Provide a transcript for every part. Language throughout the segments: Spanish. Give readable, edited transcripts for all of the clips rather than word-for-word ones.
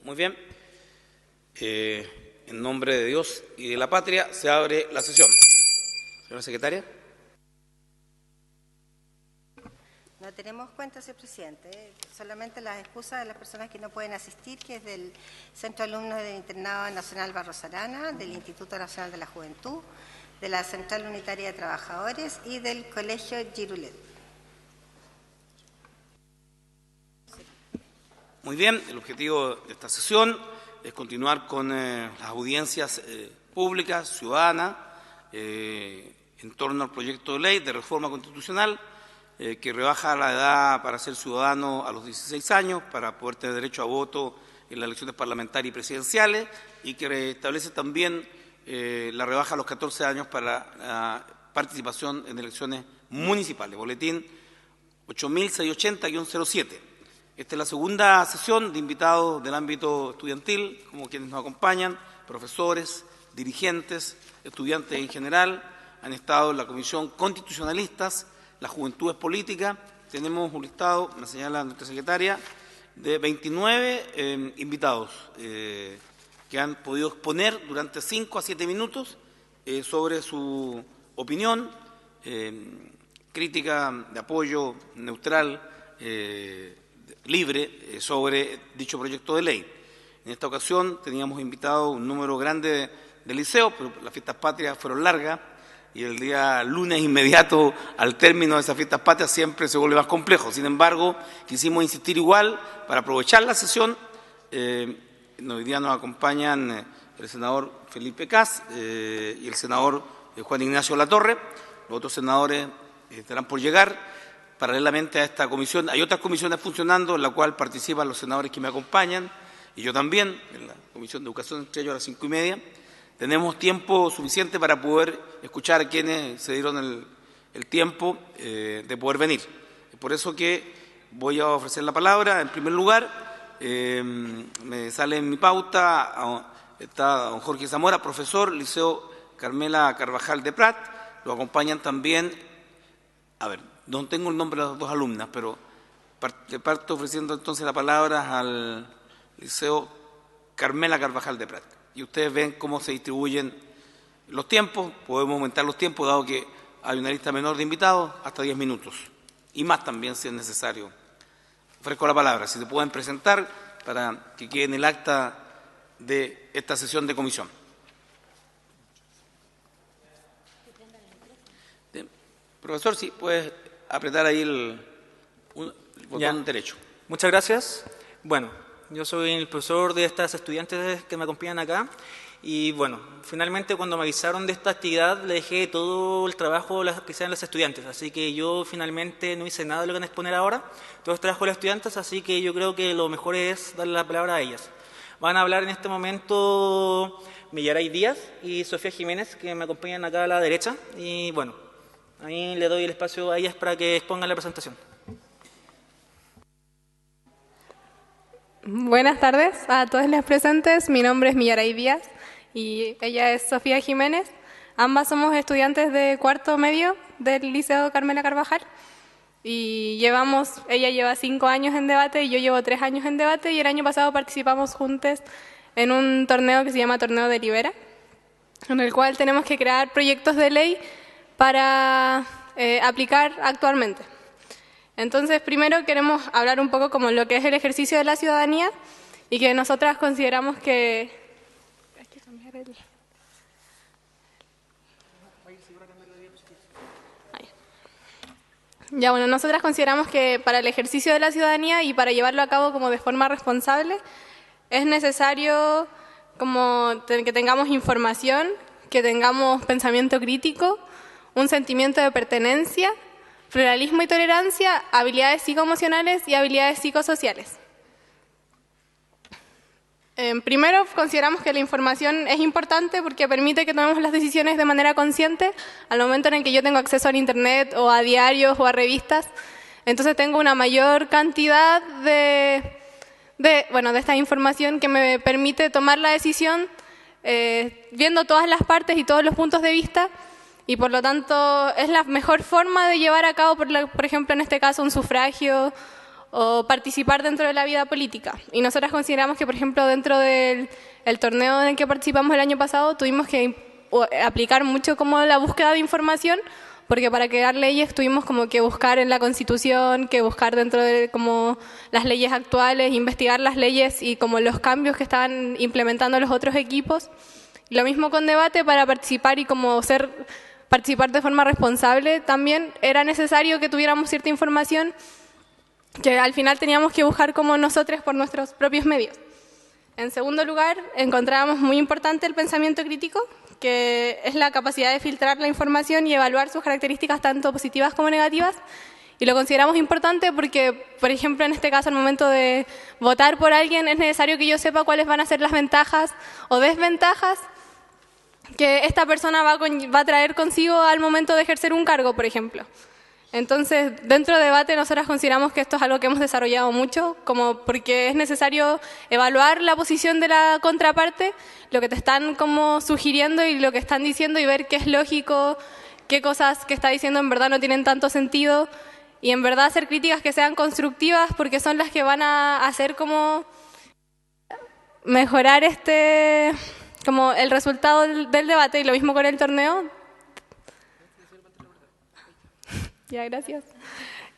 Muy bien. En nombre de Dios y de la patria se abre la sesión. Señora secretaria. No tenemos cuenta, señor presidente. Solamente las excusas de las personas que no pueden asistir, que es del Centro de Alumnos del Internado Nacional Barros Arana, del Instituto Nacional de la Juventud, de la Central Unitaria de Trabajadores y del Colegio Girulet. Muy bien, el objetivo de esta sesión es continuar con las audiencias públicas, ciudadanas, en torno al proyecto de ley de reforma constitucional que rebaja la edad para ser ciudadano a los 16 años, para poder tener derecho a voto en las elecciones parlamentarias y presidenciales, y que establece también la rebaja a los 14 años para la participación en elecciones municipales. Boletín 8680-07. Esta es la segunda sesión de invitados del ámbito estudiantil, como quienes nos acompañan, profesores, dirigentes, estudiantes en general, han estado en la Comisión Constitucionalistas, las Juventudes Políticas. Tenemos un listado, me señala nuestra secretaria, de 29 invitados que han podido exponer durante 5 a 7 minutos sobre su opinión, crítica, de apoyo neutral, libre sobre dicho proyecto de ley. En esta ocasión teníamos invitado un número grande de liceos, pero las fiestas patrias fueron largas y el día lunes inmediato al término de esas fiestas patrias siempre se vuelve más complejo. Sin embargo, quisimos insistir igual para aprovechar la sesión. Hoy día nos acompañan el senador Felipe Cas y el senador Juan Ignacio Latorre. Los otros senadores estarán por llegar. Paralelamente a esta comisión, hay otras comisiones funcionando en la cual participan los senadores que me acompañan y yo también, en la Comisión de Educación, entre ellos a las 5:30. Tenemos tiempo suficiente para poder escuchar a quienes se dieron el tiempo de poder venir. Por eso que voy a ofrecer la palabra. En primer lugar, me sale en mi pauta, está don Jorge Zamora, profesor, Liceo Carmela Carvajal de Prat. Lo acompañan también, no tengo el nombre de las dos alumnas, pero le parto ofreciendo entonces la palabra al Liceo Carmela Carvajal de Prat. Y ustedes ven cómo se distribuyen los tiempos. Podemos aumentar los tiempos, dado que hay una lista menor de invitados, hasta 10 minutos. Y más también, si es necesario. Ofrezco la palabra, si se pueden presentar, para que quede en el acta de esta sesión de comisión. Profesor, si puedes apretar ahí el botón derecho. Muchas gracias. Bueno, yo soy el profesor de estas estudiantes que me acompañan acá y bueno, finalmente cuando me avisaron de esta actividad le dejé todo el trabajo que sean los estudiantes, así que yo finalmente no hice nada de lo que van a exponer ahora, todo es trabajo de los estudiantes, así que yo creo que lo mejor es darle la palabra a ellas. Van a hablar en este momento Millaray Díaz y Sofía Jiménez, que me acompañan acá a la derecha, y bueno, ahí le doy el espacio a ellas para que expongan la presentación. Buenas tardes a todos los presentes. Mi nombre es Millaray Díaz y ella es Sofía Jiménez. Ambas somos estudiantes de cuarto medio del Liceo Carmela Carvajal y ella lleva 5 años en debate y yo llevo 3 años en debate, y el año pasado participamos juntos en un torneo que se llama Torneo de Libera, en el cual tenemos que crear proyectos de ley para aplicar actualmente. Entonces, primero queremos hablar un poco como lo que es el ejercicio de la ciudadanía y que nosotras consideramos que... Hay que cambiar el... Ya, bueno, nosotras consideramos que para el ejercicio de la ciudadanía y para llevarlo a cabo como de forma responsable es necesario como que tengamos información, que tengamos pensamiento crítico, un sentimiento de pertenencia, pluralismo y tolerancia, habilidades psicoemocionales y habilidades psicosociales. Primero, consideramos que la información es importante porque permite que tomemos las decisiones de manera consciente al momento en el que yo tengo acceso al internet o a diarios o a revistas. Entonces tengo una mayor cantidad de esta información que me permite tomar la decisión viendo todas las partes y todos los puntos de vista. Y por lo tanto es la mejor forma de llevar a cabo, por ejemplo, en este caso un sufragio o participar dentro de la vida política. Y nosotras consideramos que, por ejemplo, dentro del el torneo en el que participamos el año pasado, tuvimos que aplicar mucho como la búsqueda de información, porque para crear leyes tuvimos como que buscar en la Constitución, que buscar dentro de como las leyes actuales, investigar las leyes y como los cambios que estaban implementando los otros equipos. Lo mismo con debate, para participar y como participar de forma responsable, también era necesario que tuviéramos cierta información que al final teníamos que buscar como nosotros por nuestros propios medios. En segundo lugar, encontrábamos muy importante el pensamiento crítico, que es la capacidad de filtrar la información y evaluar sus características tanto positivas como negativas. Y lo consideramos importante porque, por ejemplo, en este caso, al momento de votar por alguien, es necesario que yo sepa cuáles van a ser las ventajas o desventajas que esta persona va a traer consigo al momento de ejercer un cargo, por ejemplo. Entonces, dentro de debate, nosotras consideramos que esto es algo que hemos desarrollado mucho, como porque es necesario evaluar la posición de la contraparte, lo que te están como sugiriendo y lo que están diciendo, y ver qué es lógico, qué cosas que está diciendo en verdad no tienen tanto sentido, y en verdad hacer críticas que sean constructivas, porque son las que van a hacer como mejorar como el resultado del debate. Y lo mismo con el torneo. Ya, gracias.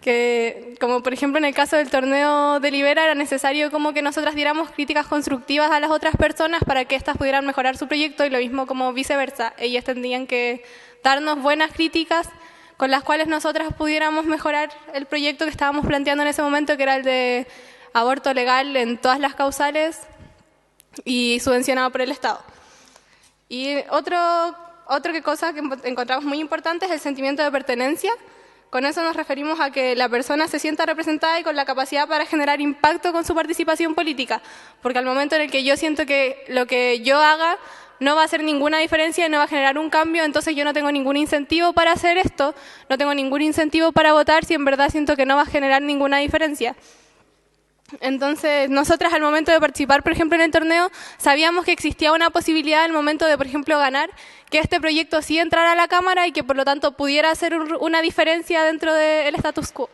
Que como por ejemplo en el caso del torneo de Libera, era necesario como que nosotras diéramos críticas constructivas a las otras personas para que éstas pudieran mejorar su proyecto, y lo mismo como viceversa. Ellas tendrían que darnos buenas críticas con las cuales nosotras pudiéramos mejorar el proyecto que estábamos planteando en ese momento, que era el de aborto legal en todas las causales y subvencionado por el Estado. Y otra cosa que encontramos muy importante es el sentimiento de pertenencia. Con eso nos referimos a que la persona se sienta representada y con la capacidad para generar impacto con su participación política, porque al momento en el que yo siento que lo que yo haga no va a hacer ninguna diferencia y no va a generar un cambio, entonces yo no tengo ningún incentivo para hacer esto, no tengo ningún incentivo para votar si en verdad siento que no va a generar ninguna diferencia. Entonces, nosotras al momento de participar, por ejemplo, en el torneo, sabíamos que existía una posibilidad al momento de, por ejemplo, ganar, que este proyecto sí entrara a la Cámara y que, por lo tanto, pudiera hacer una diferencia dentro del status quo.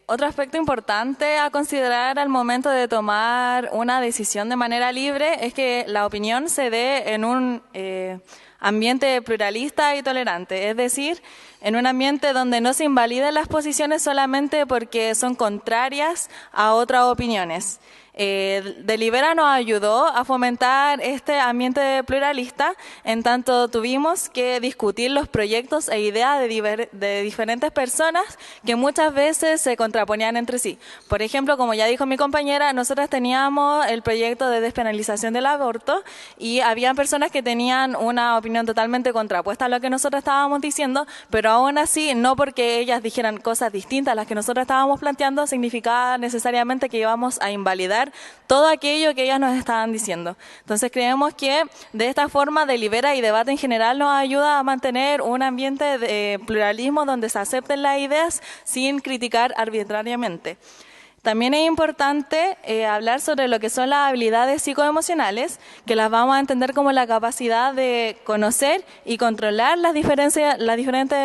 Otro aspecto importante a considerar al momento de tomar una decisión de manera libre es que la opinión se dé en un ambiente pluralista y tolerante, es decir, en un ambiente donde no se invaliden las posiciones solamente porque son contrarias a otras opiniones. Delibera nos ayudó a fomentar este ambiente pluralista, en tanto tuvimos que discutir los proyectos e ideas de diferentes personas que muchas veces se contraponían entre sí. Por ejemplo, como ya dijo mi compañera, nosotras teníamos el proyecto de despenalización del aborto y había personas que tenían una opinión totalmente contrapuesta a lo que nosotros estábamos diciendo, pero aún así, no porque ellas dijeran cosas distintas a las que nosotros estábamos planteando, significaba necesariamente que íbamos a invalidar todo aquello que ellas nos estaban diciendo. Entonces creemos que de esta forma Delibera y debate en general nos ayuda a mantener un ambiente de pluralismo donde se acepten las ideas sin criticar arbitrariamente. También es importante hablar sobre lo que son las habilidades psicoemocionales, que las vamos a entender como la capacidad de conocer y controlar las diferentes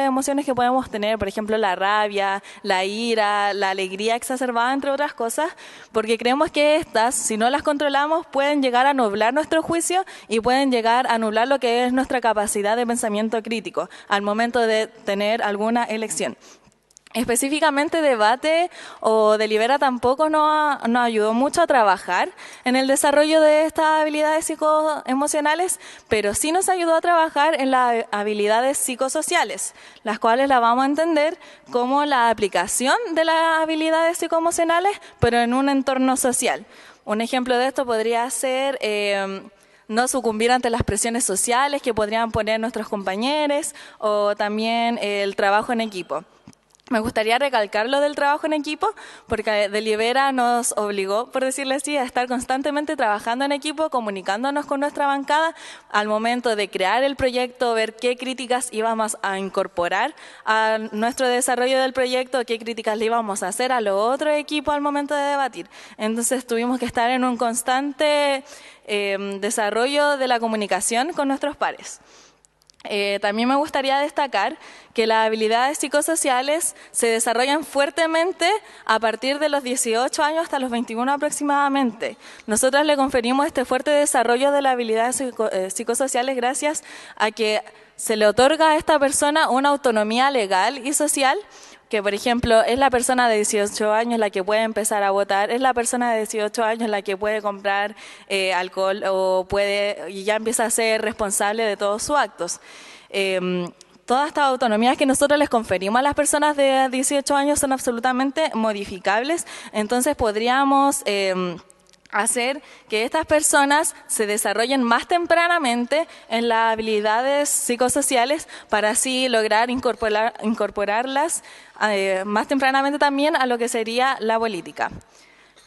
emociones que podemos tener, por ejemplo, la rabia, la ira, la alegría exacerbada, entre otras cosas, porque creemos que estas, si no las controlamos, pueden llegar a nublar nuestro juicio y pueden llegar a nublar lo que es nuestra capacidad de pensamiento crítico al momento de tener alguna elección. Específicamente debate o Delibera tampoco nos ayudó mucho a trabajar en el desarrollo de estas habilidades psicoemocionales, pero sí nos ayudó a trabajar en las habilidades psicosociales, las cuales las vamos a entender como la aplicación de las habilidades psicoemocionales, pero en un entorno social. Un ejemplo de esto podría ser no sucumbir ante las presiones sociales que podrían poner nuestros compañeros, o también el trabajo en equipo. Me gustaría recalcar lo del trabajo en equipo, porque Delibera nos obligó, por decirlo así, a estar constantemente trabajando en equipo, comunicándonos con nuestra bancada al momento de crear el proyecto, ver qué críticas íbamos a incorporar a nuestro desarrollo del proyecto, qué críticas le íbamos a hacer a los otros equipos al momento de debatir. Entonces tuvimos que estar en un constante desarrollo de la comunicación con nuestros pares. También me gustaría destacar que las habilidades psicosociales se desarrollan fuertemente a partir de los 18 años hasta los 21 aproximadamente. Nosotros le conferimos este fuerte desarrollo de las habilidades psicosociales gracias a que se le otorga a esta persona una autonomía legal y social, que por ejemplo es la persona de 18 años la que puede empezar a votar, es la persona de 18 años la que puede comprar alcohol y ya empieza a ser responsable de todos sus actos. Todas estas autonomías que nosotros les conferimos a las personas de 18 años son absolutamente modificables, entonces podríamos hacer que estas personas se desarrollen más tempranamente en las habilidades psicosociales para así lograr incorporarlas más tempranamente también a lo que sería la política.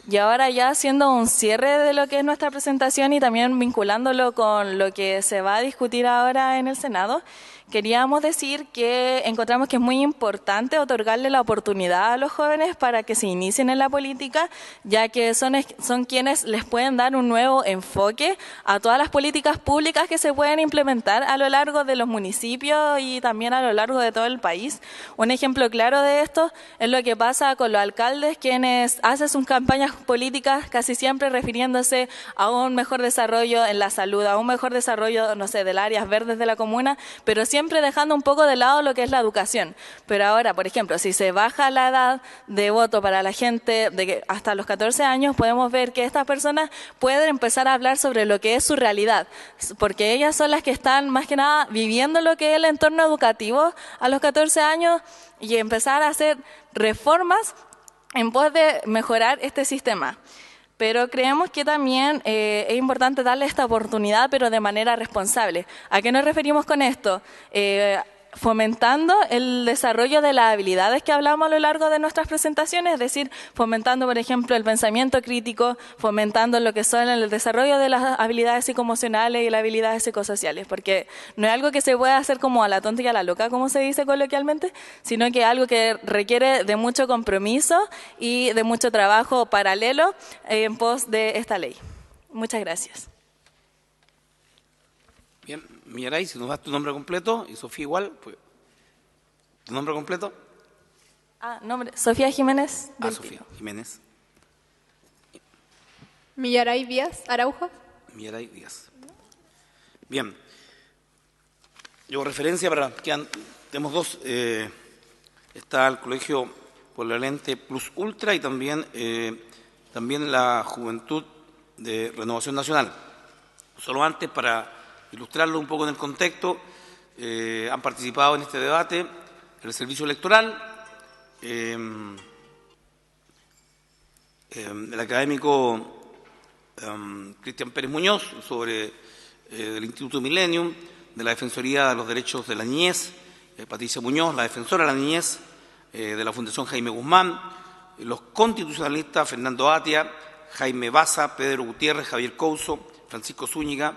Y ahora ya haciendo un cierre de lo que es nuestra presentación y también vinculándolo con lo que se va a discutir ahora en el Senado, queríamos decir que encontramos que es muy importante otorgarle la oportunidad a los jóvenes para que se inicien en la política, ya que son quienes les pueden dar un nuevo enfoque a todas las políticas públicas que se pueden implementar a lo largo de los municipios y también a lo largo de todo el país. Un ejemplo claro de esto es lo que pasa con los alcaldes, quienes hacen sus campañas políticas casi siempre refiriéndose a un mejor desarrollo en la salud, a un mejor desarrollo, no sé, de las áreas verdes de la comuna, pero siempre dejando un poco de lado lo que es la educación. Pero ahora, por ejemplo, si se baja la edad de voto para la gente hasta los 14 años, podemos ver que estas personas pueden empezar a hablar sobre lo que es su realidad, porque ellas son las que están más que nada viviendo lo que es el entorno educativo a los 14 años y empezar a hacer reformas en pos de mejorar este sistema. Pero creemos que también es importante darle esta oportunidad, pero de manera responsable. ¿A qué nos referimos con esto? Fomentando el desarrollo de las habilidades que hablamos a lo largo de nuestras presentaciones, es decir, fomentando, por ejemplo, el pensamiento crítico, fomentando lo que son el desarrollo de las habilidades psicoemocionales y las habilidades psicosociales, porque no es algo que se pueda hacer como a la tonta y a la loca, como se dice coloquialmente, sino que es algo que requiere de mucho compromiso y de mucho trabajo paralelo en pos de esta ley. Muchas gracias. Bien, Millaray, si nos das tu nombre completo, y Sofía igual, pues, ¿tu nombre completo? Sofía Jiménez. Sofía Jiménez. Millaray Díaz Araujo. Millaray Díaz. Bien. Yo referencia para que tenemos dos. Está el Colegio Polivalente Plus Ultra y también la Juventud de Renovación Nacional. Solo antes, para ilustrarlo un poco en el contexto, han participado en este debate el Servicio Electoral, el académico Cristian Pérez Muñoz sobre el Instituto Millennium, de la Defensoría de los Derechos de la Niñez, Patricia Muñoz, la defensora de la niñez, de la Fundación Jaime Guzmán, los constitucionalistas Fernando Atia, Jaime Baza, Pedro Gutiérrez, Javier Couso, Francisco Zúñiga,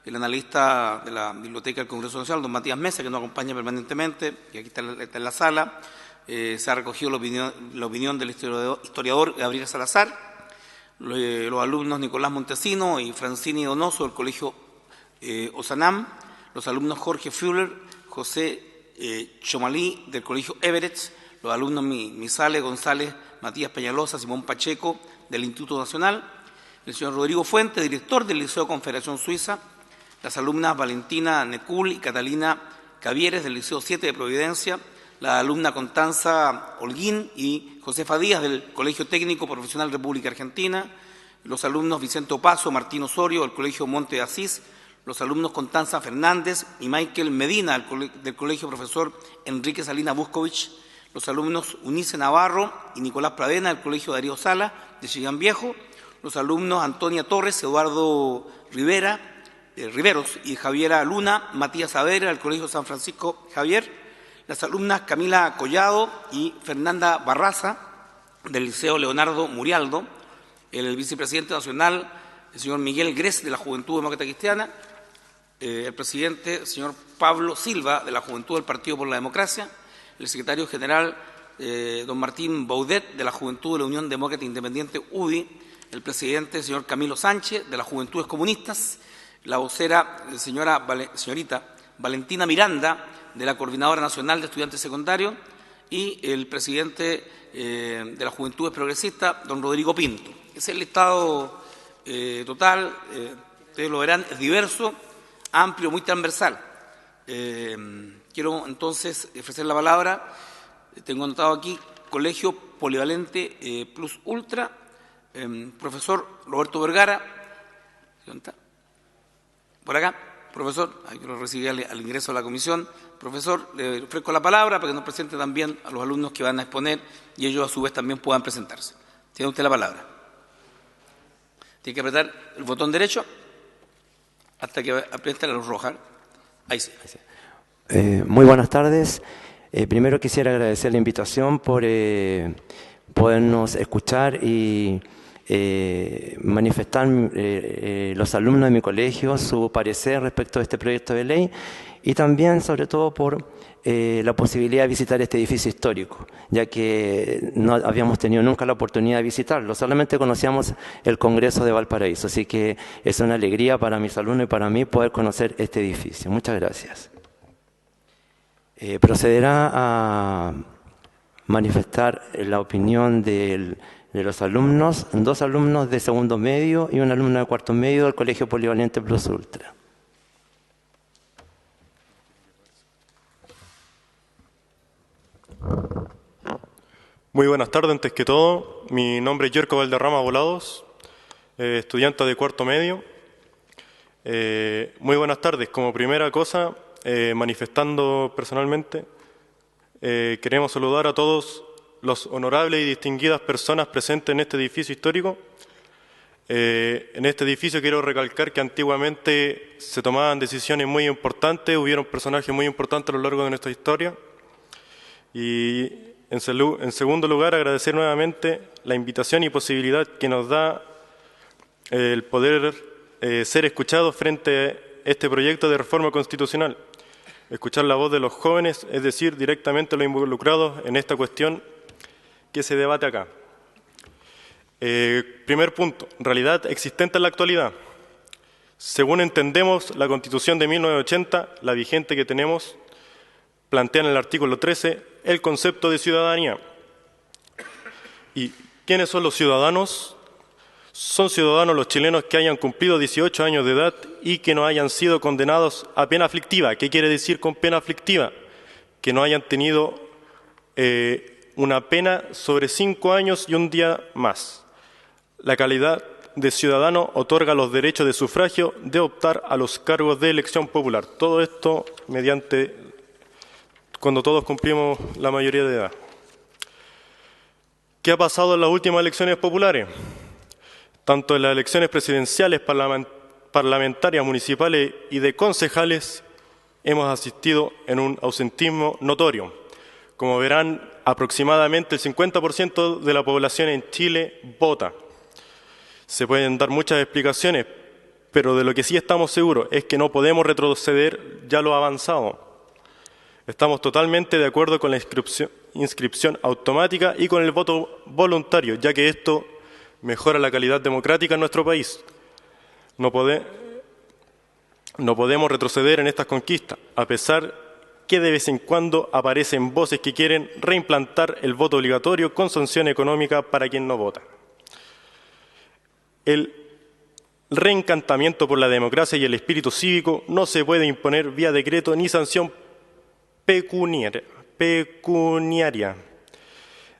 el analista de la Biblioteca del Congreso Nacional, don Matías Mesa, que nos acompaña permanentemente, y aquí está en la sala. Se ha recogido la opinión del historiador Gabriel Salazar, los alumnos Nicolás Montesino y Francini Donoso del Colegio Osanam, los alumnos Jorge Fuller, José Chomalí del Colegio Everett, los alumnos Misales, González, Matías Peñalosa, Simón Pacheco del Instituto Nacional, el señor Rodrigo Fuente, director del Liceo Confederación Suiza, las alumnas Valentina Necul y Catalina Cavieres del Liceo 7 de Providencia, la alumna Constanza Holguín y Josefa Díaz del Colegio Técnico Profesional República Argentina, los alumnos Vicente Opaso, Martín Osorio del Colegio Monte de Asís, los alumnos Constanza Fernández y Michael Medina del Colegio Profesor Enrique Salinas Buscovich, los alumnos Unice Navarro y Nicolás Pradena del Colegio Darío Sala de Chillán Viejo, los alumnos Antonia Torres, Eduardo Riveros y Javiera Luna, Matías Saavedra del Colegio San Francisco Javier, las alumnas Camila Collado y Fernanda Barraza del Liceo Leonardo Murialdo, el vicepresidente nacional, el señor Miguel Gres de la Juventud Demócrata Cristiana, el presidente, el señor Pablo Silva de la Juventud del Partido por la Democracia, el secretario general, don Martín Baudet de la Juventud de la Unión Demócrata Independiente UDI, el presidente, el señor Camilo Sánchez de las Juventudes Comunistas, la vocera, señorita Valentina Miranda, de la Coordinadora Nacional de Estudiantes Secundarios, y el presidente de la Juventudes Progresistas, don Rodrigo Pinto. Ese es el listado total, ustedes lo verán, es diverso, amplio, muy transversal. Quiero entonces ofrecer la palabra, tengo anotado aquí, Colegio Polivalente Plus Ultra, profesor Roberto Vergara, por acá, profesor, yo lo recibí al ingreso a la comisión. Profesor, le ofrezco la palabra para que nos presente también a los alumnos que van a exponer y ellos a su vez también puedan presentarse. Tiene usted la palabra. Tiene que apretar el botón derecho hasta que apriete la luz roja. Ahí sí. Muy buenas tardes. Primero quisiera agradecer la invitación por podernos escuchar y manifestar los alumnos de mi colegio su parecer respecto a este proyecto de ley y también, sobre todo, por la posibilidad de visitar este edificio histórico, ya que no habíamos tenido nunca la oportunidad de visitarlo, solamente conocíamos el Congreso de Valparaíso, así que es una alegría para mis alumnos y para mí poder conocer este edificio. Muchas gracias. Procederá a manifestar la opinión de los alumnos, 2 alumnos de segundo medio y un alumno de cuarto medio del Colegio Polivalente Plus Ultra. Muy buenas tardes, antes que todo. Mi nombre es Yerko Valderrama Volados, estudiante de cuarto medio. Muy buenas tardes. Como primera cosa, manifestando personalmente, queremos saludar a todos los honorables y distinguidas personas presentes en este edificio histórico. En este edificio quiero recalcar que antiguamente se tomaban decisiones muy importantes, hubieron personajes muy importantes a lo largo de nuestra historia. Y en segundo lugar, agradecer nuevamente la invitación y posibilidad que nos da el poder ser escuchados frente a este proyecto de reforma constitucional. Escuchar la voz de los jóvenes, es decir, directamente los involucrados en esta cuestión que se debate acá. Primer punto, realidad existente en la actualidad. Según entendemos, la Constitución de 1980, la vigente que tenemos, plantea en el artículo 13 el concepto de ciudadanía. ¿Y quiénes son los ciudadanos? Son ciudadanos los chilenos que hayan cumplido 18 años de edad y que no hayan sido condenados a pena aflictiva. ¿Qué quiere decir con pena aflictiva? Que no hayan tenido una pena sobre 5 años y un día más. La calidad de ciudadano otorga los derechos de sufragio de optar a los cargos de elección popular. Todo esto mediante cuando todos cumplimos la mayoría de edad. ¿Qué ha pasado en las últimas elecciones populares? Tanto en las elecciones presidenciales, parlamentarias, municipales y de concejales, hemos asistido en un ausentismo notorio. Como verán, aproximadamente el 50% de la población en Chile vota. Se pueden dar muchas explicaciones, pero de lo que sí estamos seguros es que no podemos retroceder ya lo avanzado. Estamos totalmente de acuerdo con la inscripción automática y con el voto voluntario, ya que esto mejora la calidad democrática en nuestro país. No podemos retroceder en estas conquistas, a pesar que de vez en cuando aparecen voces que quieren reimplantar el voto obligatorio con sanción económica para quien no vota. El reencantamiento por la democracia y el espíritu cívico no se puede imponer vía decreto ni sanción pecuniaria.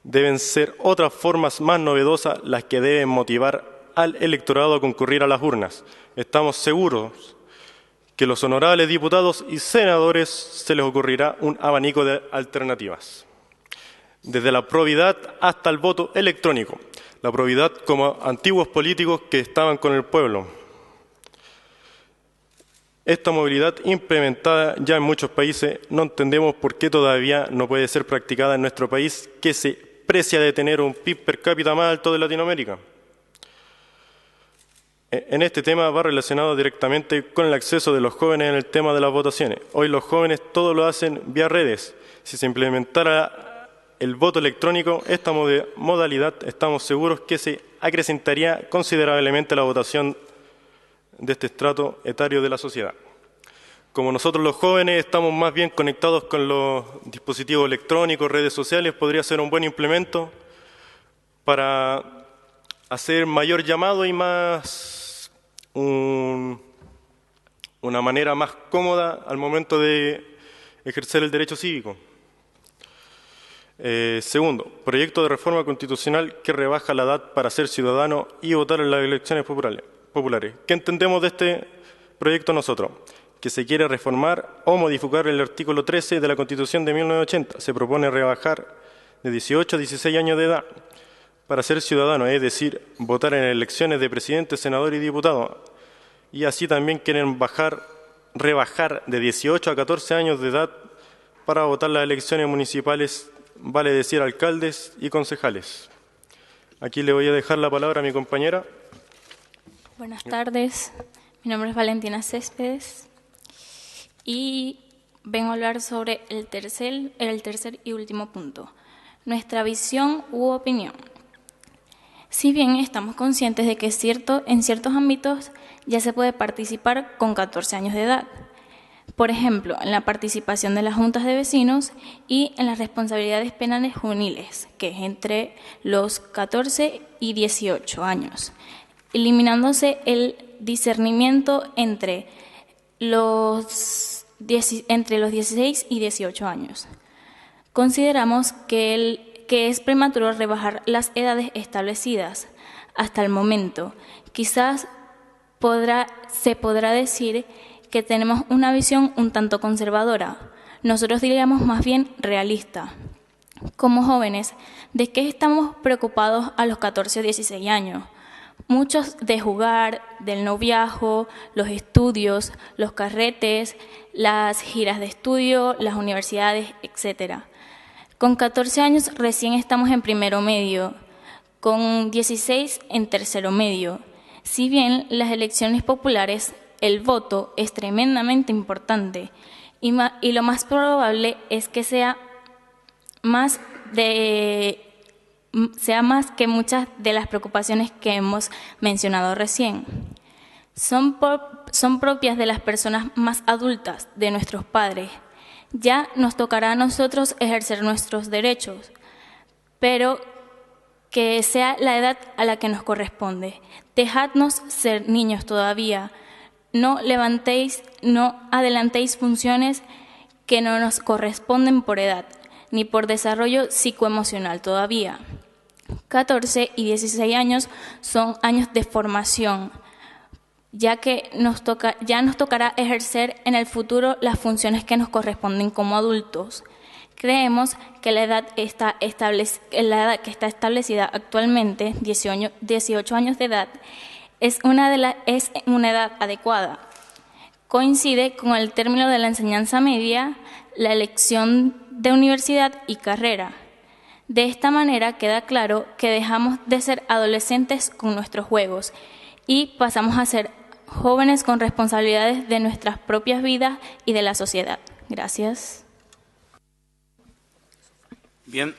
Deben ser otras formas más novedosas las que deben motivar al electorado a concurrir a las urnas. Estamos seguros que los honorables diputados y senadores se les ocurrirá un abanico de alternativas. Desde la probidad hasta el voto electrónico. La probidad como antiguos políticos que estaban con el pueblo. Esta movilidad implementada ya en muchos países, no entendemos por qué todavía no puede ser practicada en nuestro país, que se precia de tener un PIB per cápita más alto de Latinoamérica. En este tema va relacionado directamente con el acceso de los jóvenes en el tema de las votaciones. Hoy los jóvenes todo lo hacen vía redes. Si se implementara el voto electrónico, esta modalidad, estamos seguros que se acrecentaría considerablemente la votación de este estrato etario de la sociedad. como nosotros los jóvenes estamos más bien conectados con los dispositivos electrónicos, redes sociales, podría ser un buen implemento para hacer mayor llamado y más una manera más cómoda al momento de ejercer el derecho cívico. Segundo, proyecto de reforma constitucional que rebaja la edad para ser ciudadano y votar en las elecciones populares. ¿Qué entendemos de este proyecto nosotros? Que se quiere reformar o modificar el artículo 13 de la Constitución de 1980. Se propone rebajar de 18 a 16 años de edad para ser ciudadano, es decir, votar en elecciones de presidente, senador y diputado. Y así también quieren rebajar de 18 a 14 años de edad para votar las elecciones municipales, vale decir, alcaldes y concejales. Aquí le voy a dejar la palabra a mi compañera. Buenas tardes, mi nombre es Valentina Céspedes y vengo a hablar sobre el tercer y último punto, nuestra visión u opinión. Si bien estamos conscientes de que en ciertos ámbitos ya se puede participar con 14 años de edad, por ejemplo, en la participación de las juntas de vecinos y en las responsabilidades penales juveniles, que es entre los 14 y 18 años, eliminándose el discernimiento entre los 16 y 18 años. Consideramos que es prematuro rebajar las edades establecidas hasta el momento. Quizás se podrá decir que tenemos una visión un tanto conservadora. Nosotros diríamos más bien realista. Como jóvenes, ¿de qué estamos preocupados a los 14 o 16 años? Muchos de jugar, del noviazgo, los estudios, los carretes, las giras de estudio, las universidades, etc. Con 14 años recién estamos en primero medio, con 16 en tercero medio. Si bien las elecciones populares, el voto es tremendamente importante y lo más probable es que sea más que muchas de las preocupaciones que hemos mencionado recién. Son propias de las personas más adultas, de nuestros padres. Ya nos tocará a nosotros ejercer nuestros derechos, pero que sea la edad a la que nos corresponde. Dejadnos ser niños todavía. No adelantéis funciones que no nos corresponden por edad, ni por desarrollo psicoemocional todavía. 14 y 16 años son años de formación, ya que nos tocará ejercer en el futuro las funciones que nos corresponden como adultos. Creemos que la edad que está establecida actualmente, 18 años de edad, es una edad adecuada. Coincide con el término de la enseñanza media, la elección de universidad y carrera. De esta manera queda claro que dejamos de ser adolescentes con nuestros juegos y pasamos a ser jóvenes con responsabilidades de nuestras propias vidas y de la sociedad. Gracias. Bien,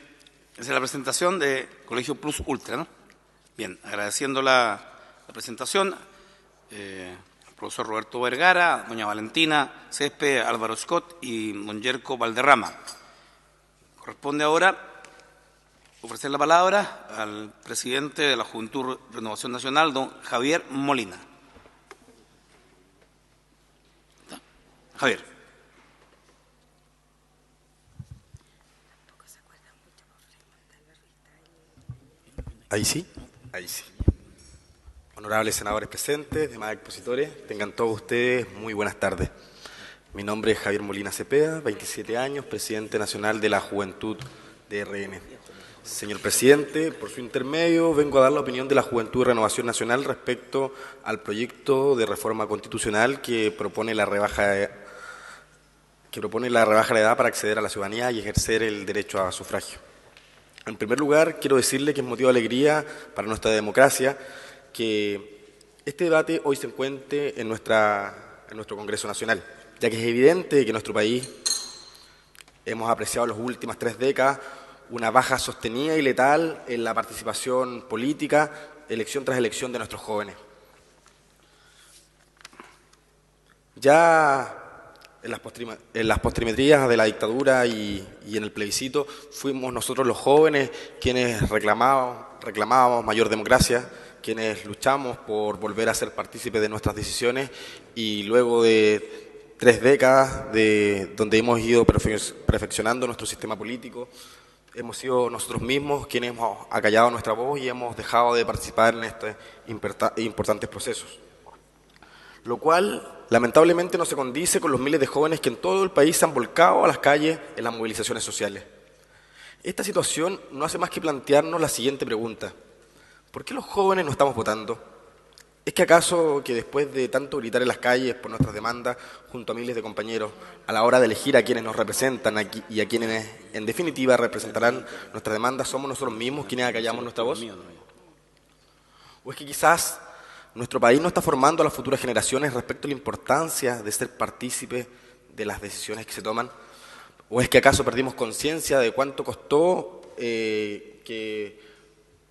esa es la presentación de Colegio Plus Ultra, ¿no? Bien, agradeciendo la presentación, al profesor Roberto Vergara, doña Valentina Céspedes, Álvaro Scott y don Yerko Valderrama. Corresponde ahora ofrecer la palabra al presidente de la Juventud Renovación Nacional, don Javier Molina. Javier. Ahí sí. Honorables senadores presentes, demás expositores, tengan todos ustedes muy buenas tardes. Mi nombre es Javier Molina Cepeda, 27 años, presidente nacional de la Juventud de RN. Señor presidente, por su intermedio vengo a dar la opinión de la Juventud de Renovación Nacional respecto al proyecto de reforma constitucional que propone la rebaja de la edad para acceder a la ciudadanía y ejercer el derecho a sufragio. En primer lugar, quiero decirle que es motivo de alegría para nuestra democracia que este debate hoy se encuentre en nuestro Congreso Nacional, ya que es evidente que en nuestro país hemos apreciado en las últimas 3 décadas una baja sostenida y letal en la participación política, elección tras elección de nuestros jóvenes. Ya en las postrimerías de la dictadura y en el plebiscito, fuimos nosotros los jóvenes quienes reclamábamos mayor democracia, quienes luchamos por volver a ser partícipes de nuestras decisiones, y luego de 3 décadas donde hemos ido perfeccionando nuestro sistema político, hemos sido nosotros mismos quienes hemos acallado nuestra voz y hemos dejado de participar en estos importantes procesos. Lo cual, lamentablemente, no se condice con los miles de jóvenes que en todo el país se han volcado a las calles en las movilizaciones sociales. Esta situación no hace más que plantearnos la siguiente pregunta: ¿por qué los jóvenes no estamos votando? ¿Es que acaso que después de tanto gritar en las calles por nuestras demandas, junto a miles de compañeros, a la hora de elegir a quienes nos representan y a quienes en definitiva representarán nuestras demandas, somos nosotros mismos quienes acallamos nuestra voz? ¿O es que quizás nuestro país no está formando a las futuras generaciones respecto a la importancia de ser partícipes de las decisiones que se toman? ¿O es que acaso perdimos conciencia de cuánto costó que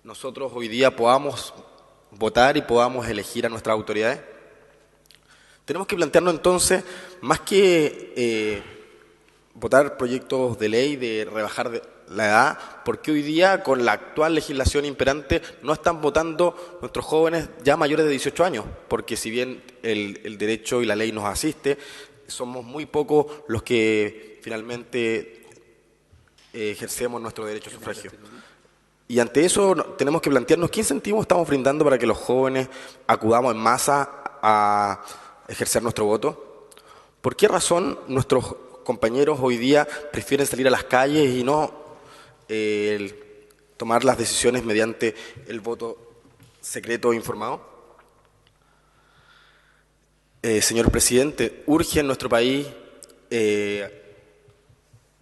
nosotros hoy día podamos votar y podamos elegir a nuestras autoridades? Tenemos que plantearnos entonces, más que votar proyectos de ley de rebajar la edad, porque hoy día con la actual legislación imperante no están votando nuestros jóvenes ya mayores de 18 años, porque si bien el derecho y la ley nos asiste, somos muy pocos los que finalmente ejercemos nuestro derecho a sufragio. Y ante eso tenemos que plantearnos qué incentivos estamos brindando para que los jóvenes acudamos en masa a ejercer nuestro voto. ¿Por qué razón nuestros compañeros hoy día prefieren salir a las calles y no tomar las decisiones mediante el voto secreto e informado? Señor presidente, urge en nuestro país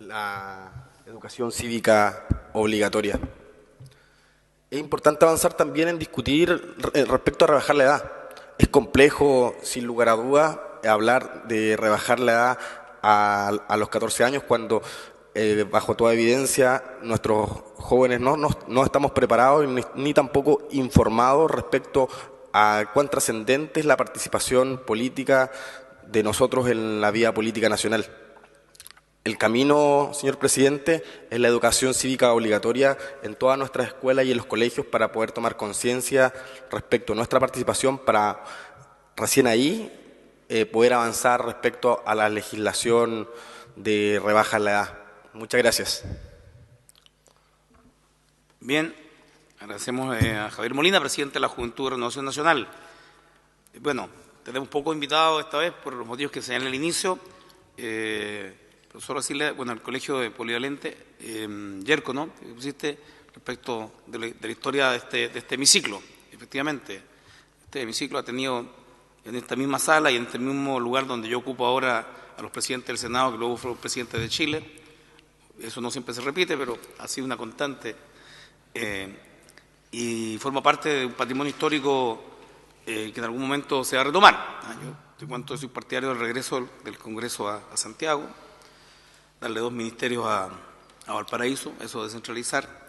la educación cívica obligatoria. Es importante avanzar también en discutir respecto a rebajar la edad. Es complejo, sin lugar a dudas, hablar de rebajar la edad a los 14 años cuando, bajo toda evidencia, nuestros jóvenes no estamos preparados ni tampoco informados respecto a cuán trascendente es la participación política de nosotros en la vida política nacional. El camino, señor presidente, es la educación cívica obligatoria en todas nuestras escuelas y en los colegios para poder tomar conciencia respecto a nuestra participación, para recién ahí poder avanzar respecto a la legislación de rebaja en la edad. Muchas gracias. Bien, agradecemos a Javier Molina, presidente de la Juventud de Renovación Nacional. Bueno, tenemos pocos invitados esta vez por los motivos que se dan al inicio. Solo decirle, bueno, al colegio de polivalente, Yerko, ¿no? Que pusiste respecto de la historia de este hemiciclo. Efectivamente, este hemiciclo ha tenido en esta misma sala y en este mismo lugar donde yo ocupo ahora a los presidentes del Senado, que luego fueron presidentes de Chile. Eso no siempre se repite, pero ha sido una constante. Y forma parte de un patrimonio histórico que en algún momento se va a retomar. Yo te cuento, soy partidario del regreso del Congreso a Santiago, darle 2 ministerios a Valparaíso, eso descentralizar,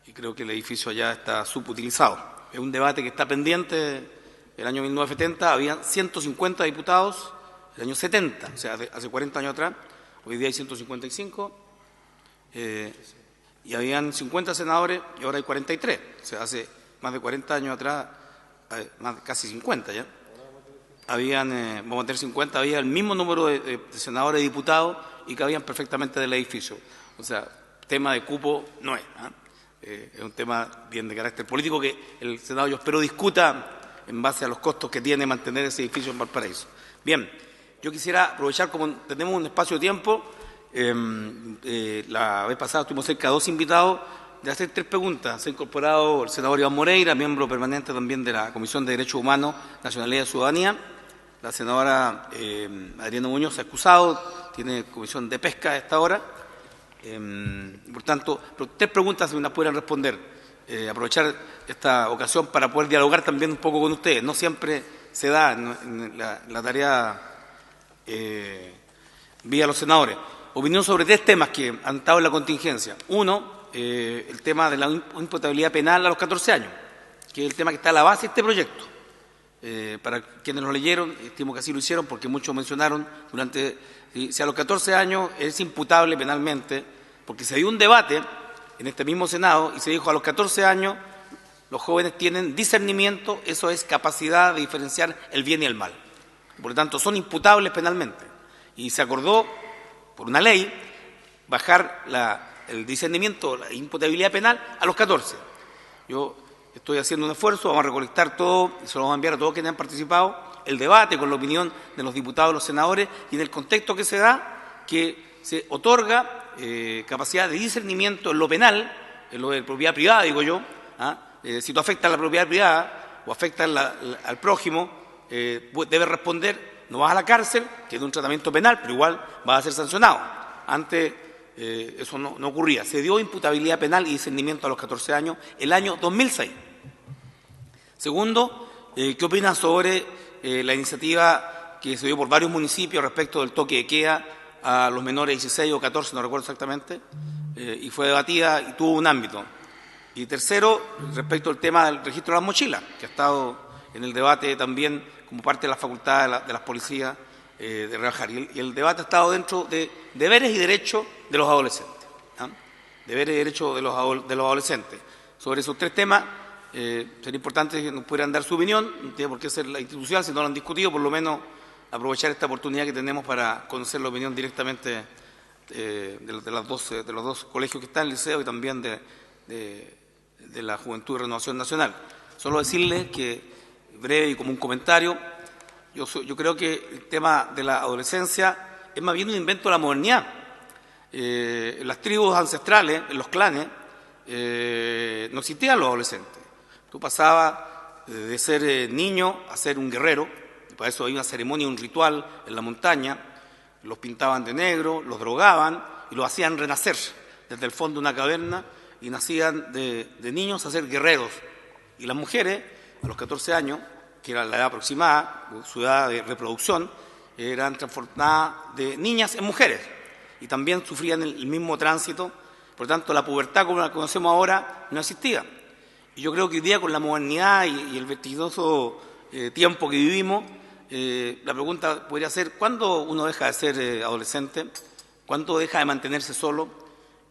y creo que el edificio allá está subutilizado. Es un debate que está pendiente. El año 1970 había 150 diputados, el año 70, o sea, hace 40 años atrás, hoy día hay 155, y habían 50 senadores y ahora hay 43, o sea, hace más de 40 años atrás, casi 50 ya, vamos a tener 50, había el mismo número de senadores y diputados y cabían perfectamente del edificio. O sea, tema de cupo no es. Es un tema bien de carácter político que el Senado, yo espero, discuta en base a los costos que tiene mantener ese edificio en Valparaíso. Bien, yo quisiera aprovechar, como tenemos un espacio de tiempo, la vez pasada estuvimos cerca de 2 invitados, de hacer 3 preguntas. Se ha incorporado el senador Iván Moreira, miembro permanente también de la Comisión de Derechos Humanos, Nacionalidad y Ciudadanía. La senadora Adriana Muñoz se ha excusado, tiene comisión de pesca a esta hora. Por tanto, 3 preguntas, si me las pueden responder. Aprovechar esta ocasión para poder dialogar también un poco con ustedes. No siempre se da en la tarea vía los senadores. Opinión sobre 3 temas que han estado en la contingencia. Uno, el tema de la imputabilidad penal a los 14 años, que es el tema que está a la base de este proyecto. para quienes lo leyeron, estimo que así lo hicieron porque muchos mencionaron si a los 14 años es imputable penalmente, porque se dio un debate en este mismo Senado y se dijo a los 14 años los jóvenes tienen discernimiento, eso es capacidad de diferenciar el bien y el mal. Por lo tanto, son imputables penalmente. Y se acordó, por una ley, bajar el discernimiento, la imputabilidad penal a los 14. Yo estoy haciendo un esfuerzo, vamos a recolectar todo, y se lo vamos a enviar a todos quienes han participado, el debate con la opinión de los diputados y los senadores, y en el contexto que se da, que se otorga capacidad de discernimiento en lo penal, en lo de propiedad privada, digo yo, si tú afectas la propiedad privada o afectas al prójimo, debes responder, no vas a la cárcel, que es un tratamiento penal, pero igual vas a ser sancionado. Antes eso no ocurría. Se dio imputabilidad penal y discernimiento a los 14 años el año 2006. Segundo, ¿qué opinan sobre la iniciativa que se dio por varios municipios respecto del toque de queda a los menores de 16 o 14, no recuerdo exactamente, y fue debatida y tuvo un ámbito? Y tercero, respecto al tema del registro de las mochilas, que ha estado en el debate también como parte de la facultad de las policías de rebajar. Y el debate ha estado dentro de deberes y derechos de los adolescentes. Deberes y derechos de los adolescentes. Sobre esos tres temas, sería importante que nos pudieran dar su opinión, no tiene por qué ser la institucional, si no lo han discutido, por lo menos aprovechar esta oportunidad que tenemos para conocer la opinión directamente de los dos colegios que están, el liceo y también de la Juventud y Renovación Nacional. Solo decirles que, breve y como un comentario, yo creo que el tema de la adolescencia es más bien un invento de la modernidad. En las tribus ancestrales, en los clanes, no existían los adolescentes. Tú pasabas de ser niño a ser un guerrero, y para eso hay una ceremonia, un ritual en la montaña, los pintaban de negro, los drogaban y los hacían renacer desde el fondo de una caverna y nacían de niños a ser guerreros. Y las mujeres, a los 14 años, que era la edad aproximada, su edad de reproducción, eran transformadas de niñas en mujeres y también sufrían el mismo tránsito. Por lo tanto, la pubertad como la conocemos ahora no existía. Y yo creo que hoy día, con la modernidad y el vertiginoso tiempo que vivimos, la pregunta podría ser: ¿cuándo uno deja de ser adolescente? ¿Cuándo deja de mantenerse solo?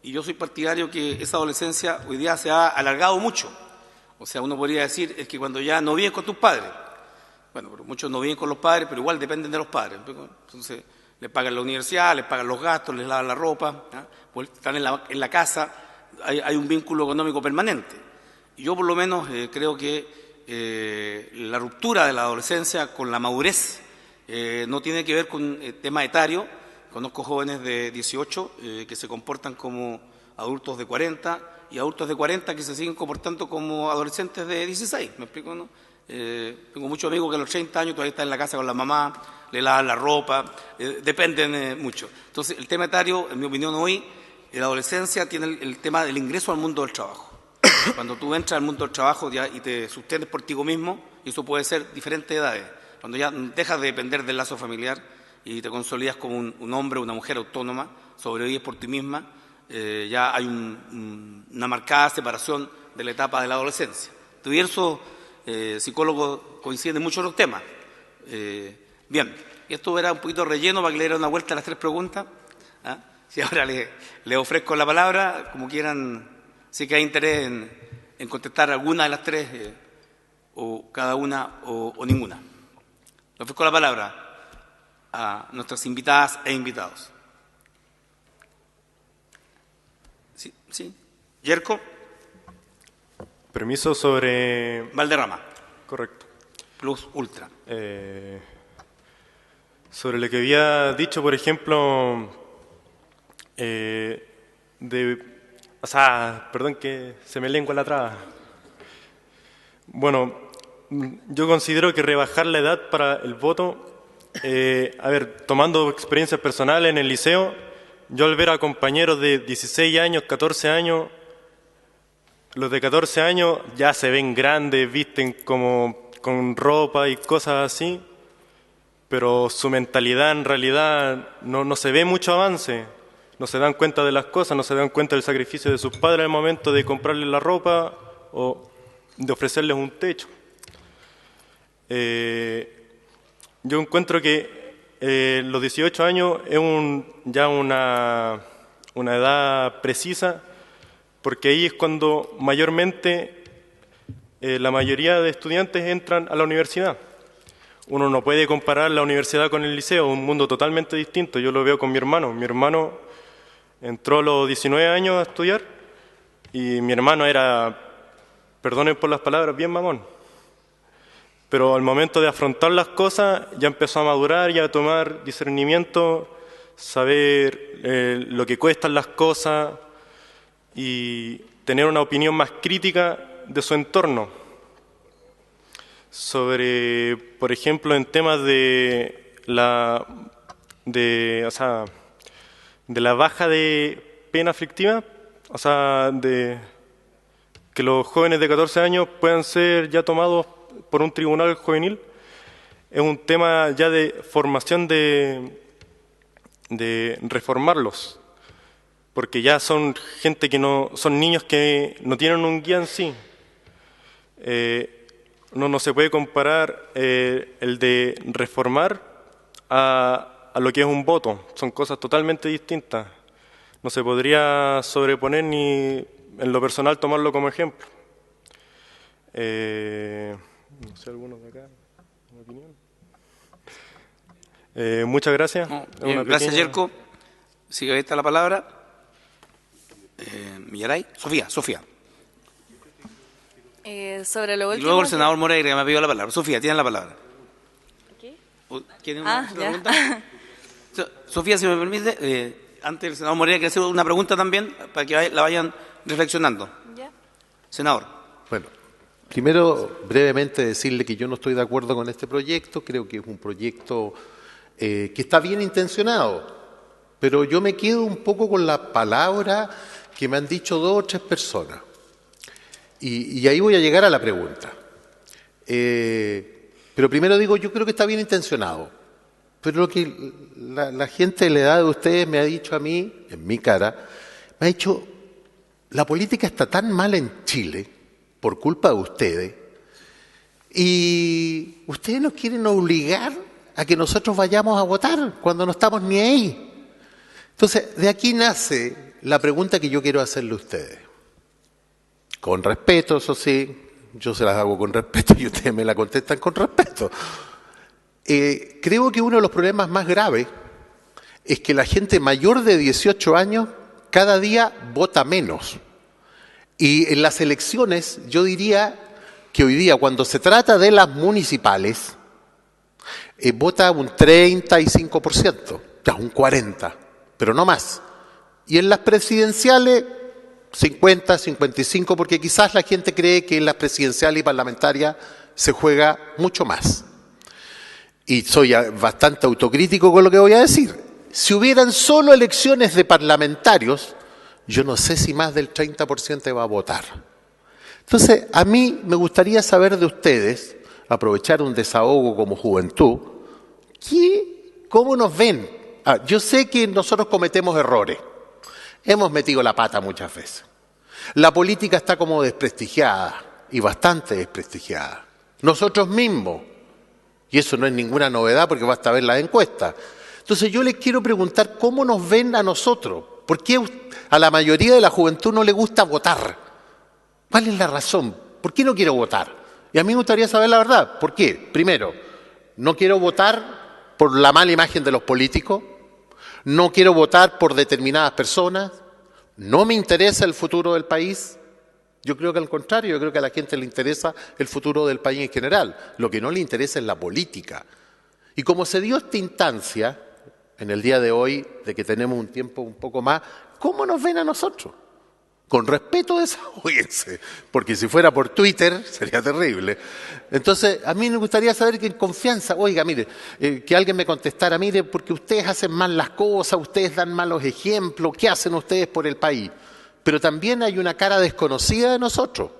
Y yo soy partidario que esa adolescencia hoy día se ha alargado mucho. O sea, uno podría decir es que cuando ya no vives con tus padres. Bueno, pero muchos no viven con los padres, pero igual dependen de los padres. Entonces, les pagan la universidad, les pagan los gastos, les lavan la ropa, pues están en la casa, hay un vínculo económico permanente. Y yo por lo menos creo que la ruptura de la adolescencia con la madurez no tiene que ver con tema etario. Conozco jóvenes de 18 que se comportan como adultos de 40 y adultos de 40 que se siguen comportando como adolescentes de 16, ¿me explico, no? Tengo muchos amigos que a los 30 años todavía están en la casa con la mamá, le lavan la ropa, dependen mucho. Entonces, el tema etario, en mi opinión hoy, en la adolescencia tiene el tema del ingreso al mundo del trabajo. Cuando tú entras al mundo del trabajo ya, y te sustentes por ti mismo, y eso puede ser diferentes edades, cuando ya dejas de depender del lazo familiar y te consolidas como un hombre o una mujer autónoma, sobrevives por ti misma, ya hay una marcada separación de la etapa de la adolescencia. Diversos psicólogos coinciden en muchos de los temas. Bien, y esto era un poquito relleno para que le diera una vuelta a las tres preguntas. Si ahora le ofrezco la palabra, como quieran, si que hay interés en contestar alguna de las tres, o cada una o ninguna. Le ofrezco la palabra a nuestras invitadas e invitados. Sí. Yerko. Permiso sobre... Valderrama. Correcto. Plus Ultra. Sobre lo que había dicho, por ejemplo, perdón que se me lengua la traba. Bueno, yo considero que rebajar la edad para el voto, tomando experiencias personales en el liceo, yo al ver a compañeros de 16 años, 14 años, los de 14 años ya se ven grandes, visten como con ropa y cosas así, pero su mentalidad en realidad no se ve mucho avance, no se dan cuenta de las cosas, no se dan cuenta del sacrificio de sus padres al momento de comprarles la ropa o de ofrecerles un techo. Yo encuentro que los 18 años es ya una edad precisa, porque ahí es cuando mayormente la mayoría de estudiantes entran a la universidad. Uno no puede comparar la universidad con el liceo, es un mundo totalmente distinto. Yo lo veo con mi hermano. Mi hermano entró a los 19 años a estudiar y mi hermano era, perdonen por las palabras, bien mamón. Pero al momento de afrontar las cosas ya empezó a madurar y a tomar discernimiento, saber lo que cuestan las cosas y tener una opinión más crítica de su entorno. Sobre, por ejemplo, en temas de la baja de pena aflictiva, o sea, de que los jóvenes de 14 años puedan ser ya tomados por un tribunal juvenil, es un tema ya de formación de reformarlos, porque ya son gente que no, son niños que no tienen un guía en sí. No se puede comparar el de reformar a lo que es un voto, son cosas totalmente distintas. No se podría sobreponer ni en lo personal tomarlo como ejemplo. No sé, algunos de acá, ¿una opinión? Muchas gracias. No, bien, gracias, Yerko. Sigue ahí está la palabra. Millaray. Sofía. Sobre lo último. Y luego el senador Moreira, que me ha pedido la palabra. Sofía, tiene la palabra. ¿Qué? ¿Quiere una ya. pregunta? Sofía, si me permite, antes el senador Moreira quiere hacer una pregunta también, para que la vayan reflexionando. Ya. Senador. Bueno, primero, brevemente decirle que yo no estoy de acuerdo con este proyecto. Creo que es un proyecto que está bien intencionado, pero yo me quedo un poco con la palabra que me han dicho 2 o 3 personas. Y ahí voy a llegar a la pregunta. Pero primero digo, yo creo que está bien intencionado. Pero lo que la gente de la edad de ustedes me ha dicho a mí, en mi cara, me ha dicho, la política está tan mal en Chile, por culpa de ustedes, y ustedes nos quieren obligar a que nosotros vayamos a votar cuando no estamos ni ahí. Entonces, de aquí nace la pregunta que yo quiero hacerle a ustedes. Con respeto, eso sí, yo se las hago con respeto y ustedes me la contestan con respeto. Creo que uno de los problemas más graves es que la gente mayor de 18 años cada día vota menos. Y en las elecciones, yo diría que hoy día, cuando se trata de las municipales, vota un 35%, ya un 40%, pero no más. Y en las presidenciales, 50, 55, porque quizás la gente cree que en las presidenciales y parlamentarias se juega mucho más. Y soy bastante autocrítico con lo que voy a decir. Si hubieran solo elecciones de parlamentarios, yo no sé si más del 30% va a votar. Entonces, a mí me gustaría saber de ustedes, aprovechar un desahogo como juventud, ¿cómo nos ven? Yo sé que nosotros cometemos errores. Hemos metido la pata muchas veces. La política está como desprestigiada, y bastante desprestigiada. Nosotros mismos, y eso no es ninguna novedad porque basta ver las encuestas. Entonces yo les quiero preguntar cómo nos ven a nosotros. ¿Por qué a la mayoría de la juventud no le gusta votar? ¿Cuál es la razón? ¿Por qué no quiero votar? Y a mí me gustaría saber la verdad. ¿Por qué? Primero, no quiero votar por la mala imagen de los políticos. No quiero votar por determinadas personas. No me interesa el futuro del país. Yo creo que al contrario, yo creo que a la gente le interesa el futuro del país en general. Lo que no le interesa es la política. Y como se dio esta instancia, en el día de hoy, de que tenemos un tiempo un poco más, ¿cómo nos ven a nosotros? Con respeto, desahóguense, porque si fuera por Twitter sería terrible. Entonces, a mí me gustaría saber que en confianza, oiga, mire, que alguien me contestara, mire, porque ustedes hacen mal las cosas, ustedes dan malos ejemplos, ¿qué hacen ustedes por el país? Pero también hay una cara desconocida de nosotros.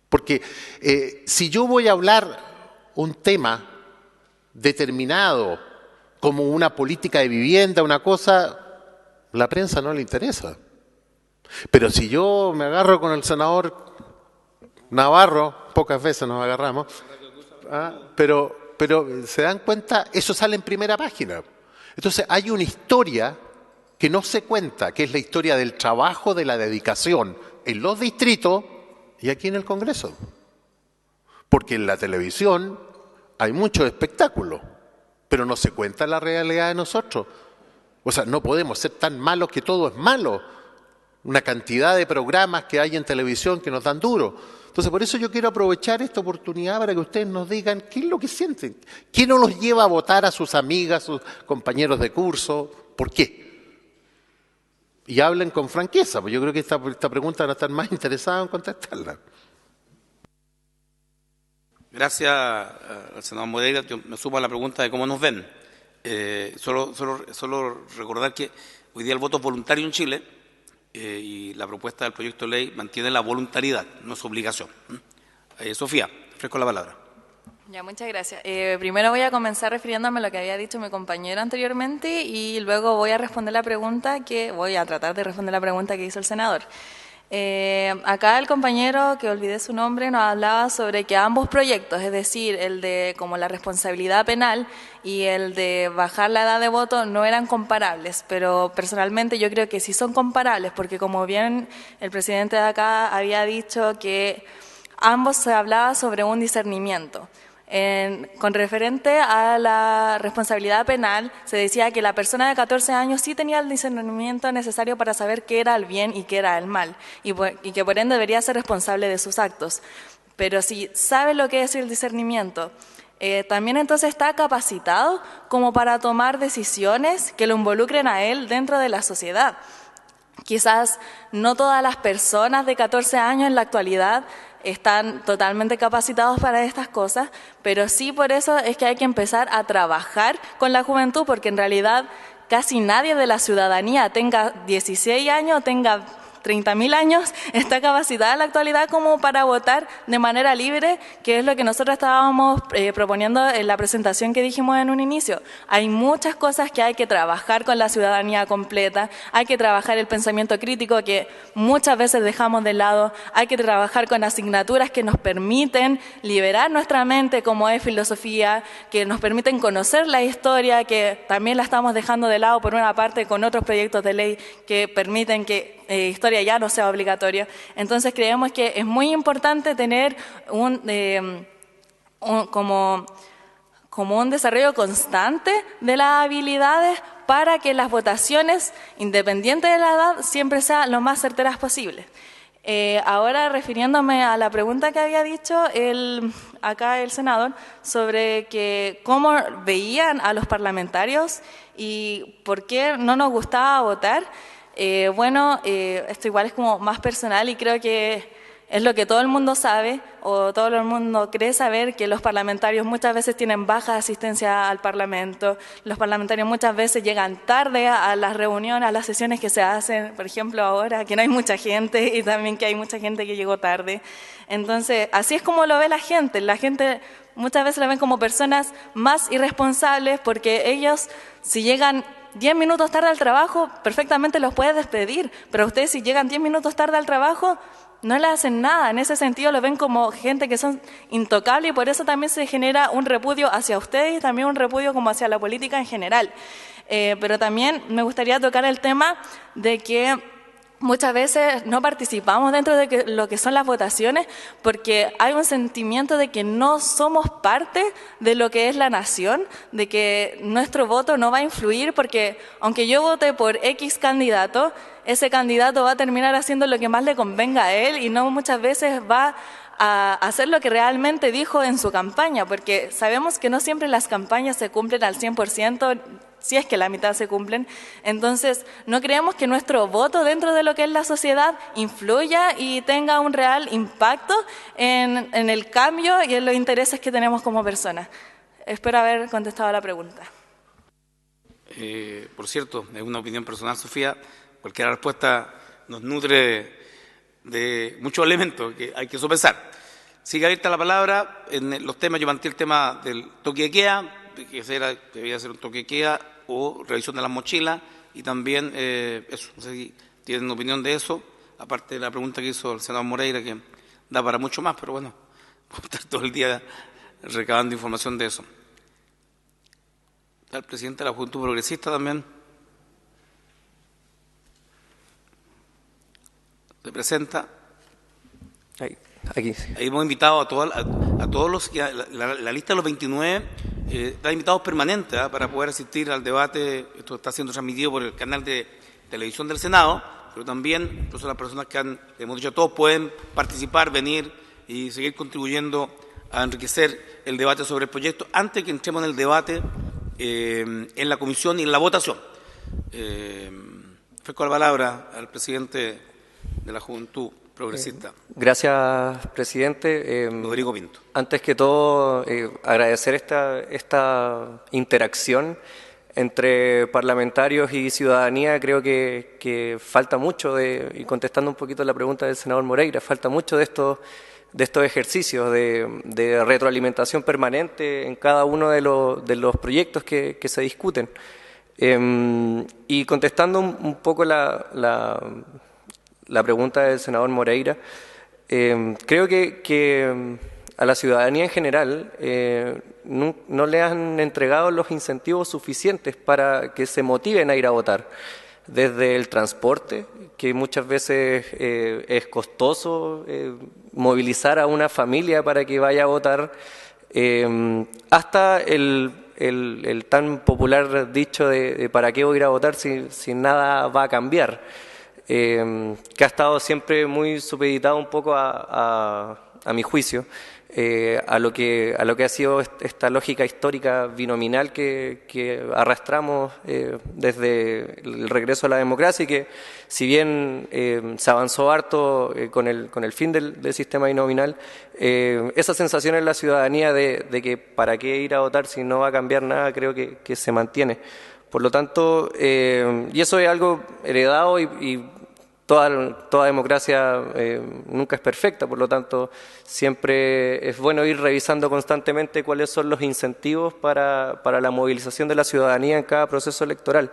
Porque si yo voy a hablar un tema determinado, como una política de vivienda, una cosa, la prensa no le interesa. Pero si yo me agarro con el senador Navarro, pocas veces nos agarramos, Pero se dan cuenta, eso sale en primera página. Entonces hay una historia que no se cuenta, que es la historia del trabajo, de la dedicación en los distritos y aquí en el Congreso. Porque en la televisión hay mucho espectáculo, pero no se cuenta la realidad de nosotros. O sea, no podemos ser tan malos que todo es malo. Una cantidad de programas que hay en televisión que nos dan duro. Entonces, por eso yo quiero aprovechar esta oportunidad para que ustedes nos digan qué es lo que sienten. ¿Qué no los lleva a votar a sus amigas, sus compañeros de curso? ¿Por qué? Y hablen con franqueza, pues yo creo que esta pregunta van a estar más interesados en contestarla. Gracias al senador Moreira. Yo me sumo a la pregunta de cómo nos ven. Solo recordar que hoy día el voto es voluntario en Chile y la propuesta del proyecto de ley mantiene la voluntariedad, no es obligación. Sofía, ofrezco la palabra. Ya, muchas gracias. Primero voy a comenzar refiriéndome a lo que había dicho mi compañero anteriormente y luego voy a tratar de responder la pregunta que hizo el senador. Acá el compañero, que olvidé su nombre, nos hablaba sobre que ambos proyectos, es decir, el de como la responsabilidad penal y el de bajar la edad de voto, no eran comparables, pero personalmente yo creo que sí son comparables, porque como bien el presidente de acá había dicho que ambos se hablaba sobre un discernimiento. Con referente a la responsabilidad penal, se decía que la persona de 14 años sí tenía el discernimiento necesario para saber qué era el bien y qué era el mal, y que por ende debería ser responsable de sus actos. Pero si sabe lo que es el discernimiento, también entonces está capacitado como para tomar decisiones que lo involucren a él dentro de la sociedad. Quizás no todas las personas de 14 años en la actualidad están totalmente capacitados para estas cosas, pero sí por eso es que hay que empezar a trabajar con la juventud, porque en realidad casi nadie de la ciudadanía, tenga 16 años, tenga 30.000 años, está capacitada en la actualidad como para votar de manera libre, que es lo que nosotros estábamos proponiendo en la presentación que dijimos en un inicio. Hay muchas cosas que hay que trabajar con la ciudadanía completa, hay que trabajar el pensamiento crítico que muchas veces dejamos de lado, hay que trabajar con asignaturas que nos permiten liberar nuestra mente, como es filosofía, que nos permiten conocer la historia, que también la estamos dejando de lado por una parte con otros proyectos de ley que permiten que historia ya no sea obligatoria. Entonces creemos que es muy importante tener como un desarrollo constante de las habilidades para que las votaciones, independiente de la edad, siempre sean lo más certeras posible. Ahora, refiriéndome a la pregunta que había dicho acá el senador sobre que cómo veían a los parlamentarios y por qué no nos gustaba votar. Esto igual es como más personal y creo que es lo que todo el mundo sabe o todo el mundo cree saber, que los parlamentarios muchas veces tienen baja asistencia al Parlamento, los parlamentarios muchas veces llegan tarde a las reuniones, a las sesiones que se hacen, por ejemplo ahora que no hay mucha gente y también que hay mucha gente que llegó tarde. Entonces, así es como lo ve la gente muchas veces lo ven como personas más irresponsables porque ellos, si llegan 10 minutos tarde al trabajo, perfectamente los puedes despedir, pero ustedes si llegan 10 minutos tarde al trabajo, no le hacen nada. En ese sentido lo ven como gente que son intocables y por eso también se genera un repudio hacia ustedes y también un repudio como hacia la política en general. Pero también me gustaría tocar el tema de que muchas veces no participamos dentro de lo que son las votaciones porque hay un sentimiento de que no somos parte de lo que es la nación, de que nuestro voto no va a influir porque aunque yo vote por X candidato, ese candidato va a terminar haciendo lo que más le convenga a él y no muchas veces va a hacer lo que realmente dijo en su campaña, porque sabemos que no siempre las campañas se cumplen al 100%, si es que la mitad se cumplen. Entonces, no creemos que nuestro voto dentro de lo que es la sociedad influya y tenga un real impacto en el cambio y en los intereses que tenemos como personas. Espero haber contestado a la pregunta. Por cierto, es una opinión personal, Sofía. Cualquier respuesta nos nutre de muchos elementos que hay que sopesar. Sigue abierta la palabra. En los temas, yo planteé el tema del toque de queda, que debía ser un toque de queda o revisión de las mochilas, y también eso, no sé si tienen opinión de eso, aparte de la pregunta que hizo el senador Moreira, que da para mucho más, pero bueno, estar todo el día recabando información de eso. Está el presidente de la Juventud Progresista también. Se presenta. Aquí. Ahí hemos invitado a todos los, la lista de los 29 está invitados permanentes para poder asistir al debate. Esto está siendo transmitido por el canal de televisión del Senado, pero también incluso las personas que hemos dicho, todos pueden participar, venir y seguir contribuyendo a enriquecer el debate sobre el proyecto antes que entremos en el debate en la comisión y en la votación. Ofrezco la palabra al presidente de la Juventud Progresista. Gracias, presidente. Rodrigo Pinto. Antes que todo, agradecer esta interacción entre parlamentarios y ciudadanía. Creo que falta mucho, y contestando un poquito la pregunta del senador Moreira, falta mucho de estos ejercicios de retroalimentación permanente en cada uno de los proyectos que se discuten. Y contestando un poco la pregunta del senador Moreira, creo que a la ciudadanía en general no le han entregado los incentivos suficientes para que se motiven a ir a votar. Desde el transporte, que muchas veces es costoso movilizar a una familia para que vaya a votar, hasta el tan popular dicho de ¿para qué voy a ir a votar si nada va a cambiar? Que ha estado siempre muy supeditado un poco a mi juicio, a lo que ha sido esta lógica histórica binominal que arrastramos desde el regreso a la democracia, y que si bien se avanzó harto con el fin del sistema binominal, esa sensación en la ciudadanía de que para qué ir a votar si no va a cambiar nada, creo que se mantiene. Por lo tanto, y eso es algo heredado, y toda democracia nunca es perfecta, por lo tanto siempre es bueno ir revisando constantemente cuáles son los incentivos para la movilización de la ciudadanía en cada proceso electoral.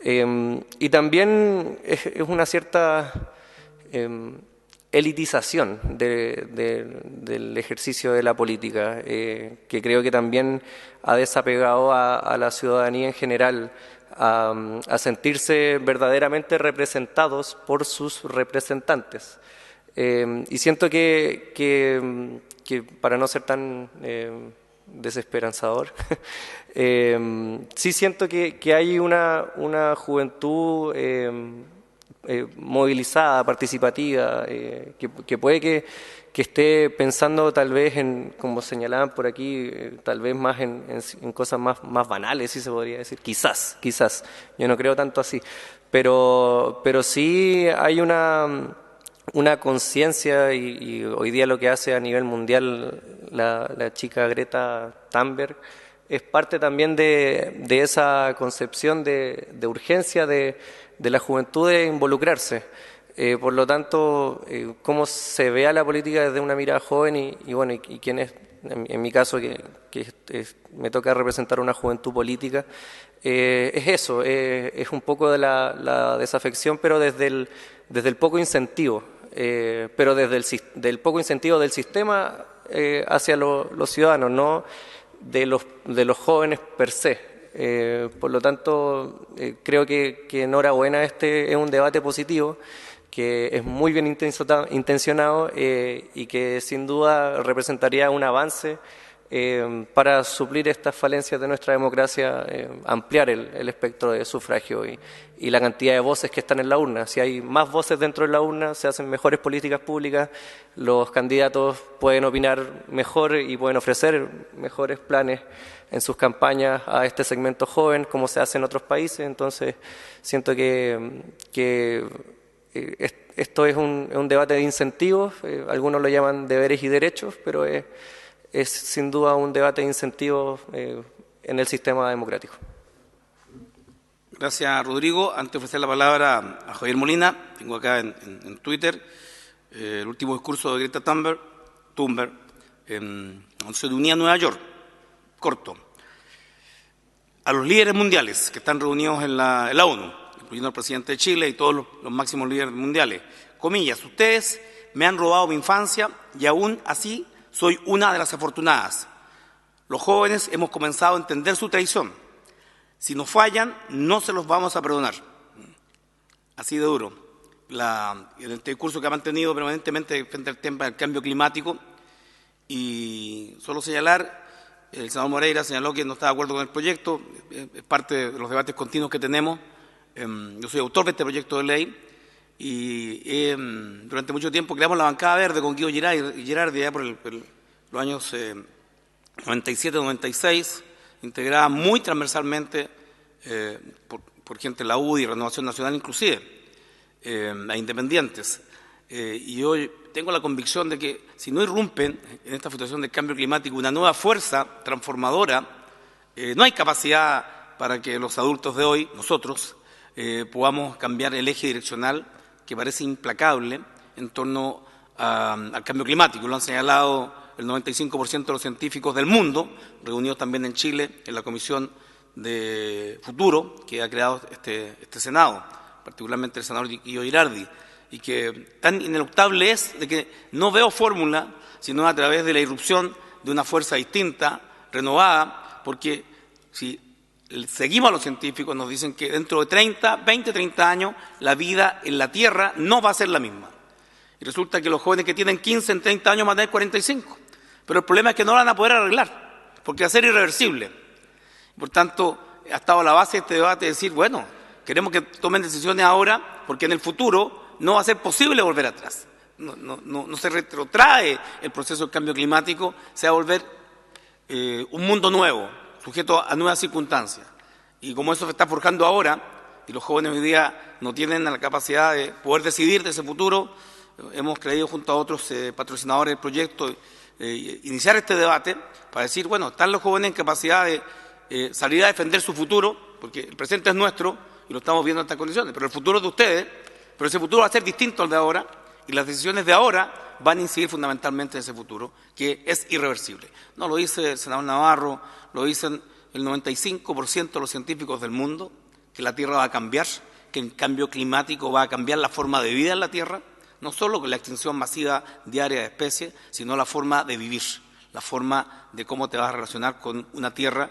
Y también es una cierta elitización del ejercicio de la política, que creo que también ha desapegado a la ciudadanía en general a sentirse verdaderamente representados por sus representantes. Y siento que para no ser tan desesperanzador, sí siento que hay una juventud movilizada, participativa, que puede que esté pensando tal vez en, como señalaban por aquí, tal vez más en cosas más banales, si se podría decir. Quizás, yo no creo tanto así, pero sí hay una conciencia, y hoy día lo que hace a nivel mundial la chica Greta Thunberg es parte también de esa concepción de urgencia de la juventud de involucrarse. Por lo tanto, cómo se ve a la política desde una mirada joven y quién es, en mi caso, que me toca representar una juventud política, es eso, es un poco de la desafección, pero desde el poco incentivo, pero desde del poco incentivo del sistema hacia los ciudadanos, no de los jóvenes per se. Por lo tanto, creo que enhorabuena, este es un debate positivo, que es muy bien intencionado, y que sin duda representaría un avance para suplir estas falencias de nuestra democracia, ampliar el espectro de sufragio y la cantidad de voces que están en la urna. Si hay más voces dentro de la urna, se hacen mejores políticas públicas, los candidatos pueden opinar mejor y pueden ofrecer mejores planes en sus campañas a este segmento joven, como se hace en otros países. Entonces, siento que esto es un debate de incentivos, algunos lo llaman deberes y derechos, pero es sin duda un debate de incentivos en el sistema democrático. Gracias, Rodrigo. Antes de ofrecer la palabra a Javier Molina, tengo acá en Twitter el último discurso de Greta Thunberg, donde se reunía en Nueva York, corto, a los líderes mundiales que están reunidos en la ONU, incluyendo al presidente de Chile y todos los máximos líderes mundiales. Comillas: ustedes me han robado mi infancia y aún así soy una de las afortunadas. Los jóvenes hemos comenzado a entender su traición. Si nos fallan, no se los vamos a perdonar. Así de duro. El discurso que ha mantenido permanentemente frente al tema del cambio climático. Y solo señalar, el senador Moreira señaló que no está de acuerdo con el proyecto, es parte de los debates continuos que tenemos. Yo soy autor de este proyecto de ley y durante mucho tiempo creamos la bancada verde con Guido Girardi ya por los años 97-96, integrada muy transversalmente por gente de la UDI, Renovación Nacional inclusive, a independientes. Y hoy tengo la convicción de que si no irrumpen en esta situación de cambio climático una nueva fuerza transformadora, no hay capacidad para que los adultos de hoy, nosotros, podamos cambiar el eje direccional que parece implacable en torno al cambio climático. Lo han señalado el 95% de los científicos del mundo, reunidos también en Chile en la Comisión de Futuro que ha creado este Senado, particularmente el senador Guido Girardi, y que tan ineluctable es de que no veo fórmula sino a través de la irrupción de una fuerza distinta, renovada, porque si seguimos a los científicos nos dicen que dentro de 20, 30 años la vida en la Tierra no va a ser la misma. Y resulta que los jóvenes que tienen 15 en 30 años van a tener 45. Pero el problema es que no lo van a poder arreglar, porque va a ser irreversible. Por tanto, ha estado a la base de este debate de decir, bueno, queremos que tomen decisiones ahora, porque en el futuro no va a ser posible volver atrás. No se retrotrae el proceso del cambio climático, se va a volver un mundo nuevo, sujeto a nuevas circunstancias. Y como eso se está forjando ahora, y los jóvenes hoy día no tienen la capacidad de poder decidir de ese futuro, hemos creído junto a otros patrocinadores del proyecto iniciar este debate para decir, bueno, están los jóvenes en capacidad de salir a defender su futuro, porque el presente es nuestro y lo estamos viendo en estas condiciones, pero el futuro es de ustedes, pero ese futuro va a ser distinto al de ahora y las decisiones de ahora van a incidir fundamentalmente en ese futuro, que es irreversible. No lo dice el senador Navarro, lo dicen el 95% de los científicos del mundo, que la Tierra va a cambiar, que el cambio climático va a cambiar la forma de vida en la Tierra, no solo con la extinción masiva diaria de especies, sino la forma de vivir, la forma de cómo te vas a relacionar con una tierra,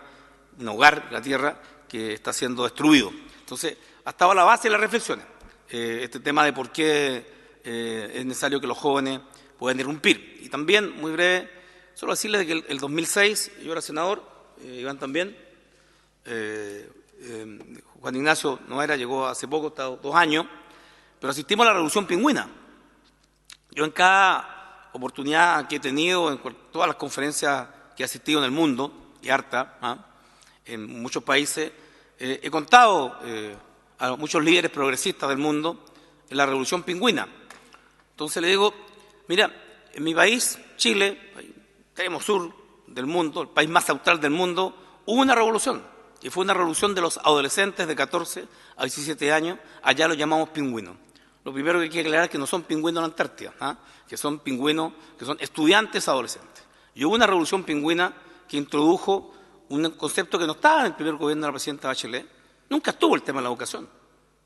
un hogar, la tierra que está siendo destruido. Entonces, ha estado a la base de las reflexiones este tema de por qué es necesario que los jóvenes puedan irrumpir. Y también, muy breve, solo decirles que el 2006, yo era senador, Iván también, Juan Ignacio Noguera llegó hace poco, está 2 años, pero asistimos a la Revolución Pingüina. Yo en cada oportunidad que he tenido, en todas las conferencias que he asistido en el mundo, y harta, en muchos países, he contado a muchos líderes progresistas del mundo en la Revolución Pingüina. Entonces le digo, mira, en mi país, Chile, el extremo sur del mundo, el país más austral del mundo, hubo una revolución, y fue una revolución de los adolescentes de 14 a 17 años, allá lo llamamos pingüinos. Lo primero que hay que aclarar es que no son pingüinos en la Antártida, que son pingüinos, que son estudiantes adolescentes. Y hubo una revolución pingüina que introdujo un concepto que no estaba en el primer gobierno de la presidenta Bachelet, nunca estuvo el tema de la educación.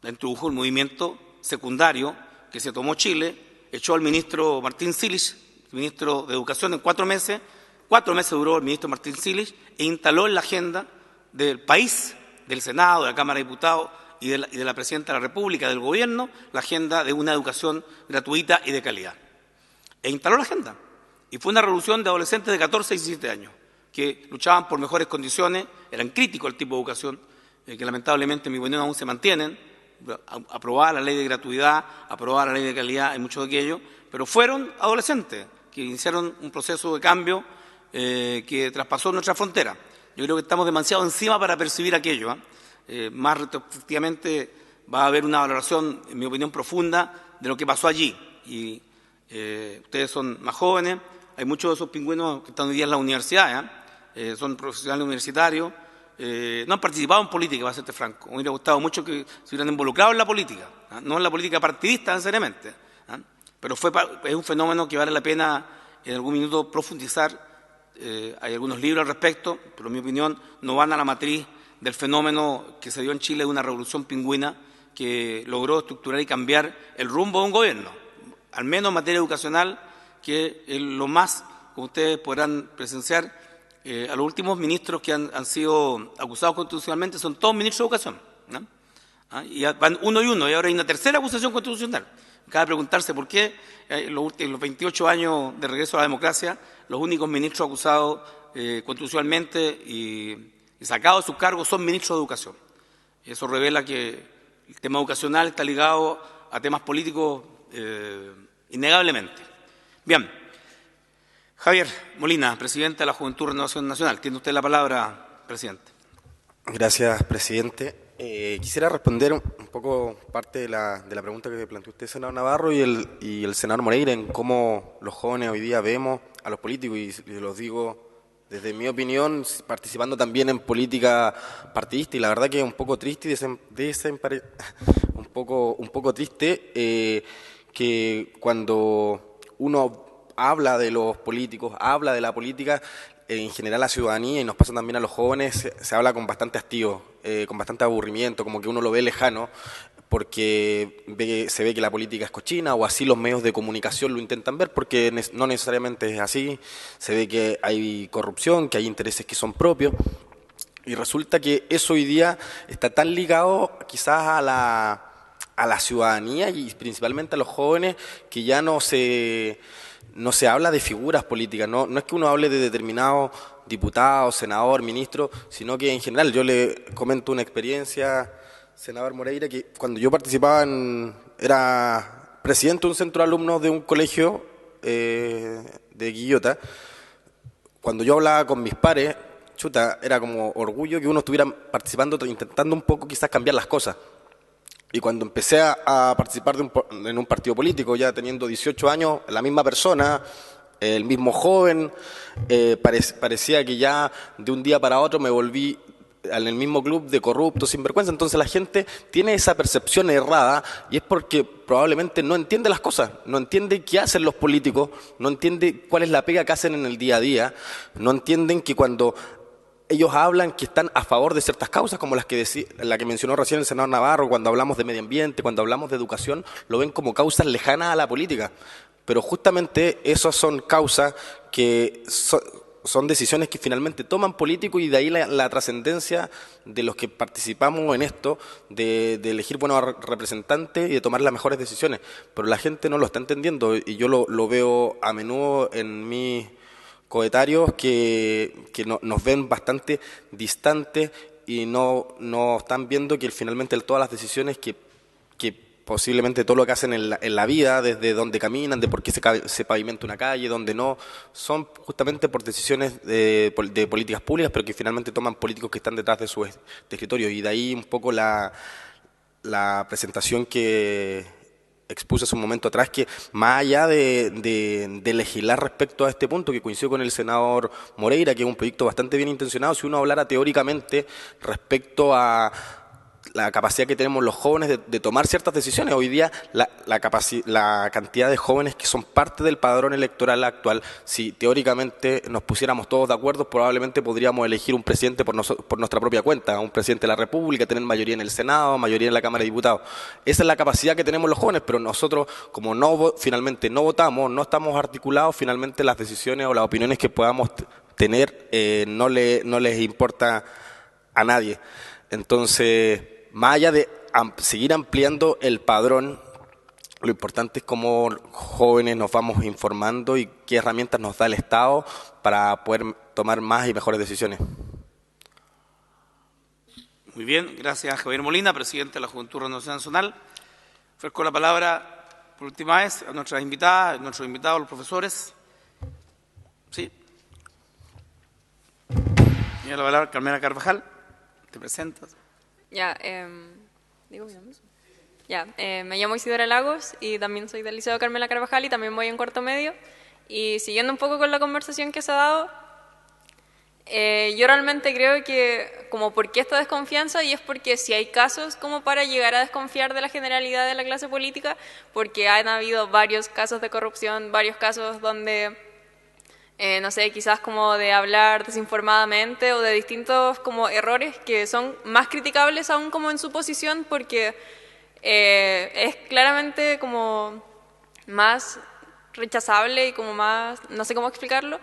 La introdujo el movimiento secundario que se tomó Chile, echó al ministro Martín Silich, ministro de Educación, en 4 meses. 4 meses duró el ministro Martín Silich e instaló en la agenda del país, del Senado, de la Cámara de Diputados y de la Presidenta de la República, del Gobierno, la agenda de una educación gratuita y de calidad. E instaló la agenda. Y fue una revolución de adolescentes de 14 y 17 años, que luchaban por mejores condiciones, eran críticos al tipo de educación, que lamentablemente en mi opinión aún se mantienen, aprobada la ley de gratuidad, aprobada la ley de calidad y mucho de aquello, pero fueron adolescentes que iniciaron un proceso de cambio que traspasó nuestra frontera. Yo creo que estamos demasiado encima para percibir aquello. Más retrospectivamente va a haber una valoración, en mi opinión, profunda de lo que pasó allí. Y ustedes son más jóvenes, hay muchos de esos pingüinos que están hoy día en la universidad, son profesionales universitarios, no han participado en política, para serte franco. Me hubiera gustado mucho que se hubieran involucrado en la política, no en la política partidista necesariamente, pero es un fenómeno que vale la pena en algún minuto profundizar. Hay algunos libros al respecto, pero en mi opinión no van a la matriz del fenómeno que se dio en Chile de una revolución pingüina que logró estructurar y cambiar el rumbo de un gobierno, al menos en materia educacional, que es lo más, como ustedes podrán presenciar, a los últimos ministros que han sido acusados constitucionalmente son todos ministros de Educación, ¿no? Y van uno y uno, y ahora hay una tercera acusación constitucional. Cabe preguntarse por qué en los 28 años de regreso a la democracia, los únicos ministros acusados constitucionalmente y sacados de sus cargos son ministros de Educación. Eso revela que el tema educacional está ligado a temas políticos innegablemente. Bien. Javier Molina, presidente de la Juventud Renovación Nacional. Tiene usted la palabra, presidente. Gracias, presidente. Quisiera responder un poco parte de la pregunta que planteó usted, senador Navarro, y el senador Moreira, en cómo los jóvenes hoy día vemos a los políticos, y los digo desde mi opinión, participando también en política partidista, y la verdad que es un poco triste un poco triste que cuando uno habla de los políticos, habla de la política, en general la ciudadanía, y nos pasa también a los jóvenes, se habla con bastante hastío, con bastante aburrimiento, como que uno lo ve lejano, porque se ve que la política es cochina, o así los medios de comunicación lo intentan ver, porque no necesariamente es así. Se ve que hay corrupción, que hay intereses que son propios, y resulta que eso hoy día está tan ligado quizás a la ciudadanía y principalmente a los jóvenes, que ya no se habla de figuras políticas, no es que uno hable de determinado diputado, senador, ministro, sino que en general. Yo le comento una experiencia, senador Moreira, que cuando yo participaba era presidente de un centro de alumnos de un colegio de Quillota. Cuando yo hablaba con mis pares, era como orgullo que uno estuviera participando, intentando un poco quizás cambiar las cosas. Y cuando empecé a participar en un partido político, ya teniendo 18 años, la misma persona, el mismo joven, parecía que ya de un día para otro me volví en el mismo club de corruptos, sinvergüenza. Entonces la gente tiene esa percepción errada, y es porque probablemente no entiende las cosas, no entiende qué hacen los políticos, no entiende cuál es la pega que hacen en el día a día, no entienden que cuando ellos hablan que están a favor de ciertas causas, como la que mencionó recién el senador Navarro, cuando hablamos de medio ambiente, cuando hablamos de educación, lo ven como causas lejanas a la política. Pero justamente esas son causas que son decisiones que finalmente toman políticos, y de ahí la trascendencia de los que participamos en esto, de elegir buenos representantes y de tomar las mejores decisiones. Pero la gente no lo está entendiendo, y yo lo veo a menudo en mis coetarios que nos ven bastante distantes y no están viendo que finalmente todas las decisiones que posiblemente todo lo que hacen en la vida, desde donde caminan, de por qué se pavimenta una calle, donde no, son justamente por decisiones de políticas públicas, pero que finalmente toman políticos que están detrás de sus escritorios. Y de ahí un poco la presentación que expuse hace un momento atrás, que más allá de legislar respecto a este punto, que coincido con el senador Moreira, que es un proyecto bastante bien intencionado, si uno hablara teóricamente respecto a la capacidad que tenemos los jóvenes de tomar ciertas decisiones. Hoy día la cantidad de jóvenes que son parte del padrón electoral actual, si teóricamente nos pusiéramos todos de acuerdo, probablemente podríamos elegir un presidente por nuestra propia cuenta, un presidente de la República, tener mayoría en el Senado, mayoría en la Cámara de Diputados. Esa es la capacidad que tenemos los jóvenes, pero nosotros, como finalmente no votamos, no estamos articulados, finalmente las decisiones o las opiniones que podamos tener no les importa a nadie. Entonces, más allá de seguir ampliando el padrón, lo importante es cómo jóvenes nos vamos informando y qué herramientas nos da el Estado para poder tomar más y mejores decisiones. Muy bien, gracias Javier Molina, presidente de la Juventud Renovación Nacional. Ofrezco la palabra por última vez a nuestras invitadas, a nuestros invitados, los profesores. Sí. Tiene la palabra Carmela Carvajal, te presentas. Ya, ¿digo mi nombre? Ya, me llamo Isidora Lagos y también soy del Liceo Carmela Carvajal y también voy en cuarto medio. Y siguiendo un poco con la conversación que se ha dado, yo realmente creo que como por qué esta desconfianza, y es porque si hay casos como para llegar a desconfiar de la generalidad de la clase política, porque han habido varios casos de corrupción, varios casos donde no sé, quizás como de hablar desinformadamente o de distintos como errores que son más criticables aún como en su posición, porque es claramente como más rechazable y como más, no sé cómo explicarlo,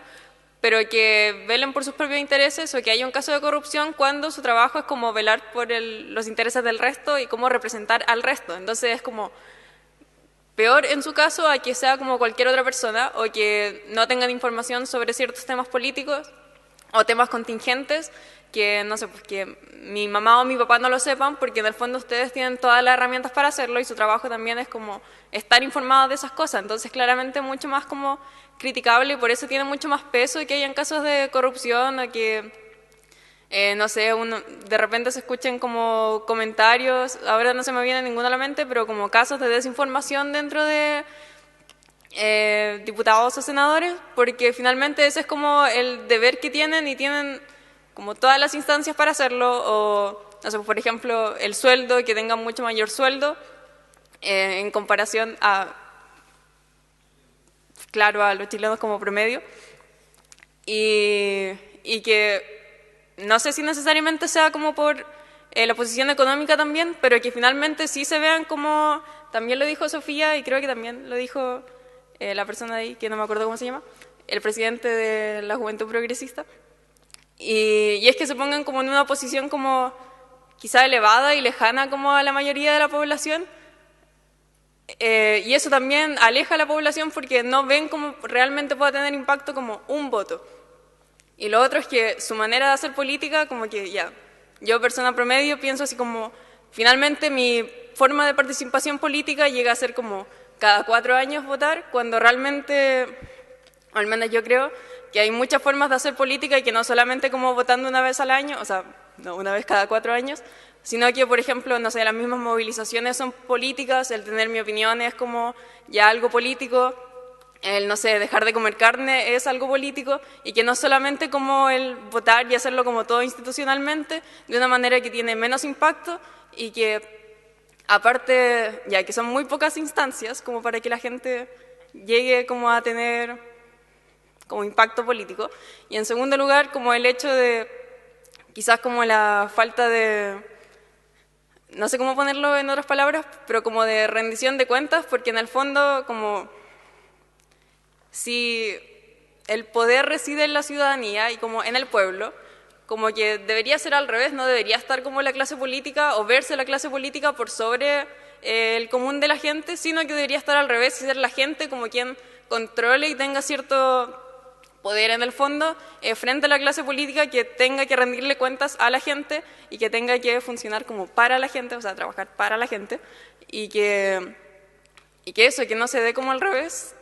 pero que velen por sus propios intereses o que haya un caso de corrupción cuando su trabajo es como velar por los intereses del resto y cómo representar al resto. Entonces es como peor en su caso a que sea como cualquier otra persona o que no tengan información sobre ciertos temas políticos o temas contingentes que, no sé, pues que mi mamá o mi papá no lo sepan, porque en el fondo ustedes tienen todas las herramientas para hacerlo y su trabajo también es como estar informados de esas cosas. Entonces claramente mucho más como criticable y por eso tiene mucho más peso que hayan casos de corrupción o que, no sé, de repente se escuchen como comentarios, ahora no se me viene ninguno a la mente, pero como casos de desinformación dentro de diputados o senadores, porque finalmente ese es como el deber que tienen y tienen como todas las instancias para hacerlo, o, no sé, por ejemplo, el sueldo, que tengan mucho mayor sueldo en comparación a, claro, a los chilenos como promedio, y que no sé si necesariamente sea como por la posición económica también, pero que finalmente sí se vean como, también lo dijo Sofía y creo que también lo dijo la persona de ahí, que no me acuerdo cómo se llama, el presidente de la Juventud Progresista, y es que se pongan como en una posición como quizá elevada y lejana como a la mayoría de la población, y eso también aleja a la población porque no ven cómo realmente pueda tener impacto como un voto. Y lo otro es que su manera de hacer política, como que ya, yo persona promedio pienso así como, finalmente mi forma de participación política llega a ser como cada 4 años votar, cuando realmente, al menos yo creo, que hay muchas formas de hacer política y que no solamente como votando una vez al año, o sea, no una vez cada 4 años, sino que, por ejemplo, no sé, las mismas movilizaciones son políticas, el tener mi opinión es como ya algo político, el, no sé, dejar de comer carne es algo político, y que no solamente como el votar y hacerlo como todo institucionalmente, de una manera que tiene menos impacto y que, aparte, ya que son muy pocas instancias como para que la gente llegue como a tener como impacto político, y en segundo lugar, como el hecho de, quizás como la falta de, no sé cómo ponerlo en otras palabras, pero como de rendición de cuentas, porque en el fondo como si el poder reside en la ciudadanía y como en el pueblo, como que debería ser al revés, no debería estar como la clase política o verse la clase política por sobre el común de la gente, sino que debería estar al revés y ser la gente como quien controle y tenga cierto poder en el fondo frente a la clase política, que tenga que rendirle cuentas a la gente y que tenga que funcionar como para la gente, o sea, trabajar para la gente, y que eso, que no se dé como al revés.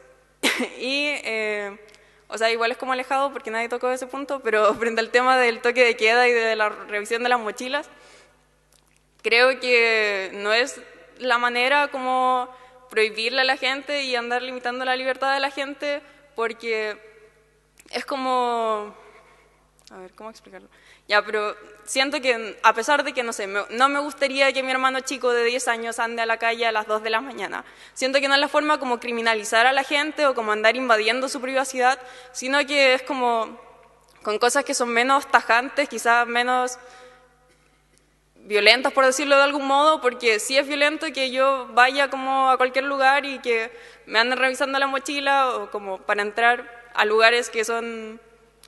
Y, o sea, igual es como alejado porque nadie tocó ese punto, pero frente al tema del toque de queda y de la revisión de las mochilas, creo que no es la manera como prohibirle a la gente y andar limitando la libertad de la gente, porque es como, a ver, ¿cómo explicarlo? Ya, pero siento que a pesar de que, no sé, no me gustaría que mi hermano chico de 10 años ande a la calle a las 2 de la mañana, siento que no es la forma como criminalizar a la gente o como andar invadiendo su privacidad, sino que es como con cosas que son menos tajantes, quizás menos violentas, por decirlo de algún modo, porque sí es violento que yo vaya como a cualquier lugar y que me anden revisando la mochila o como para entrar a lugares que son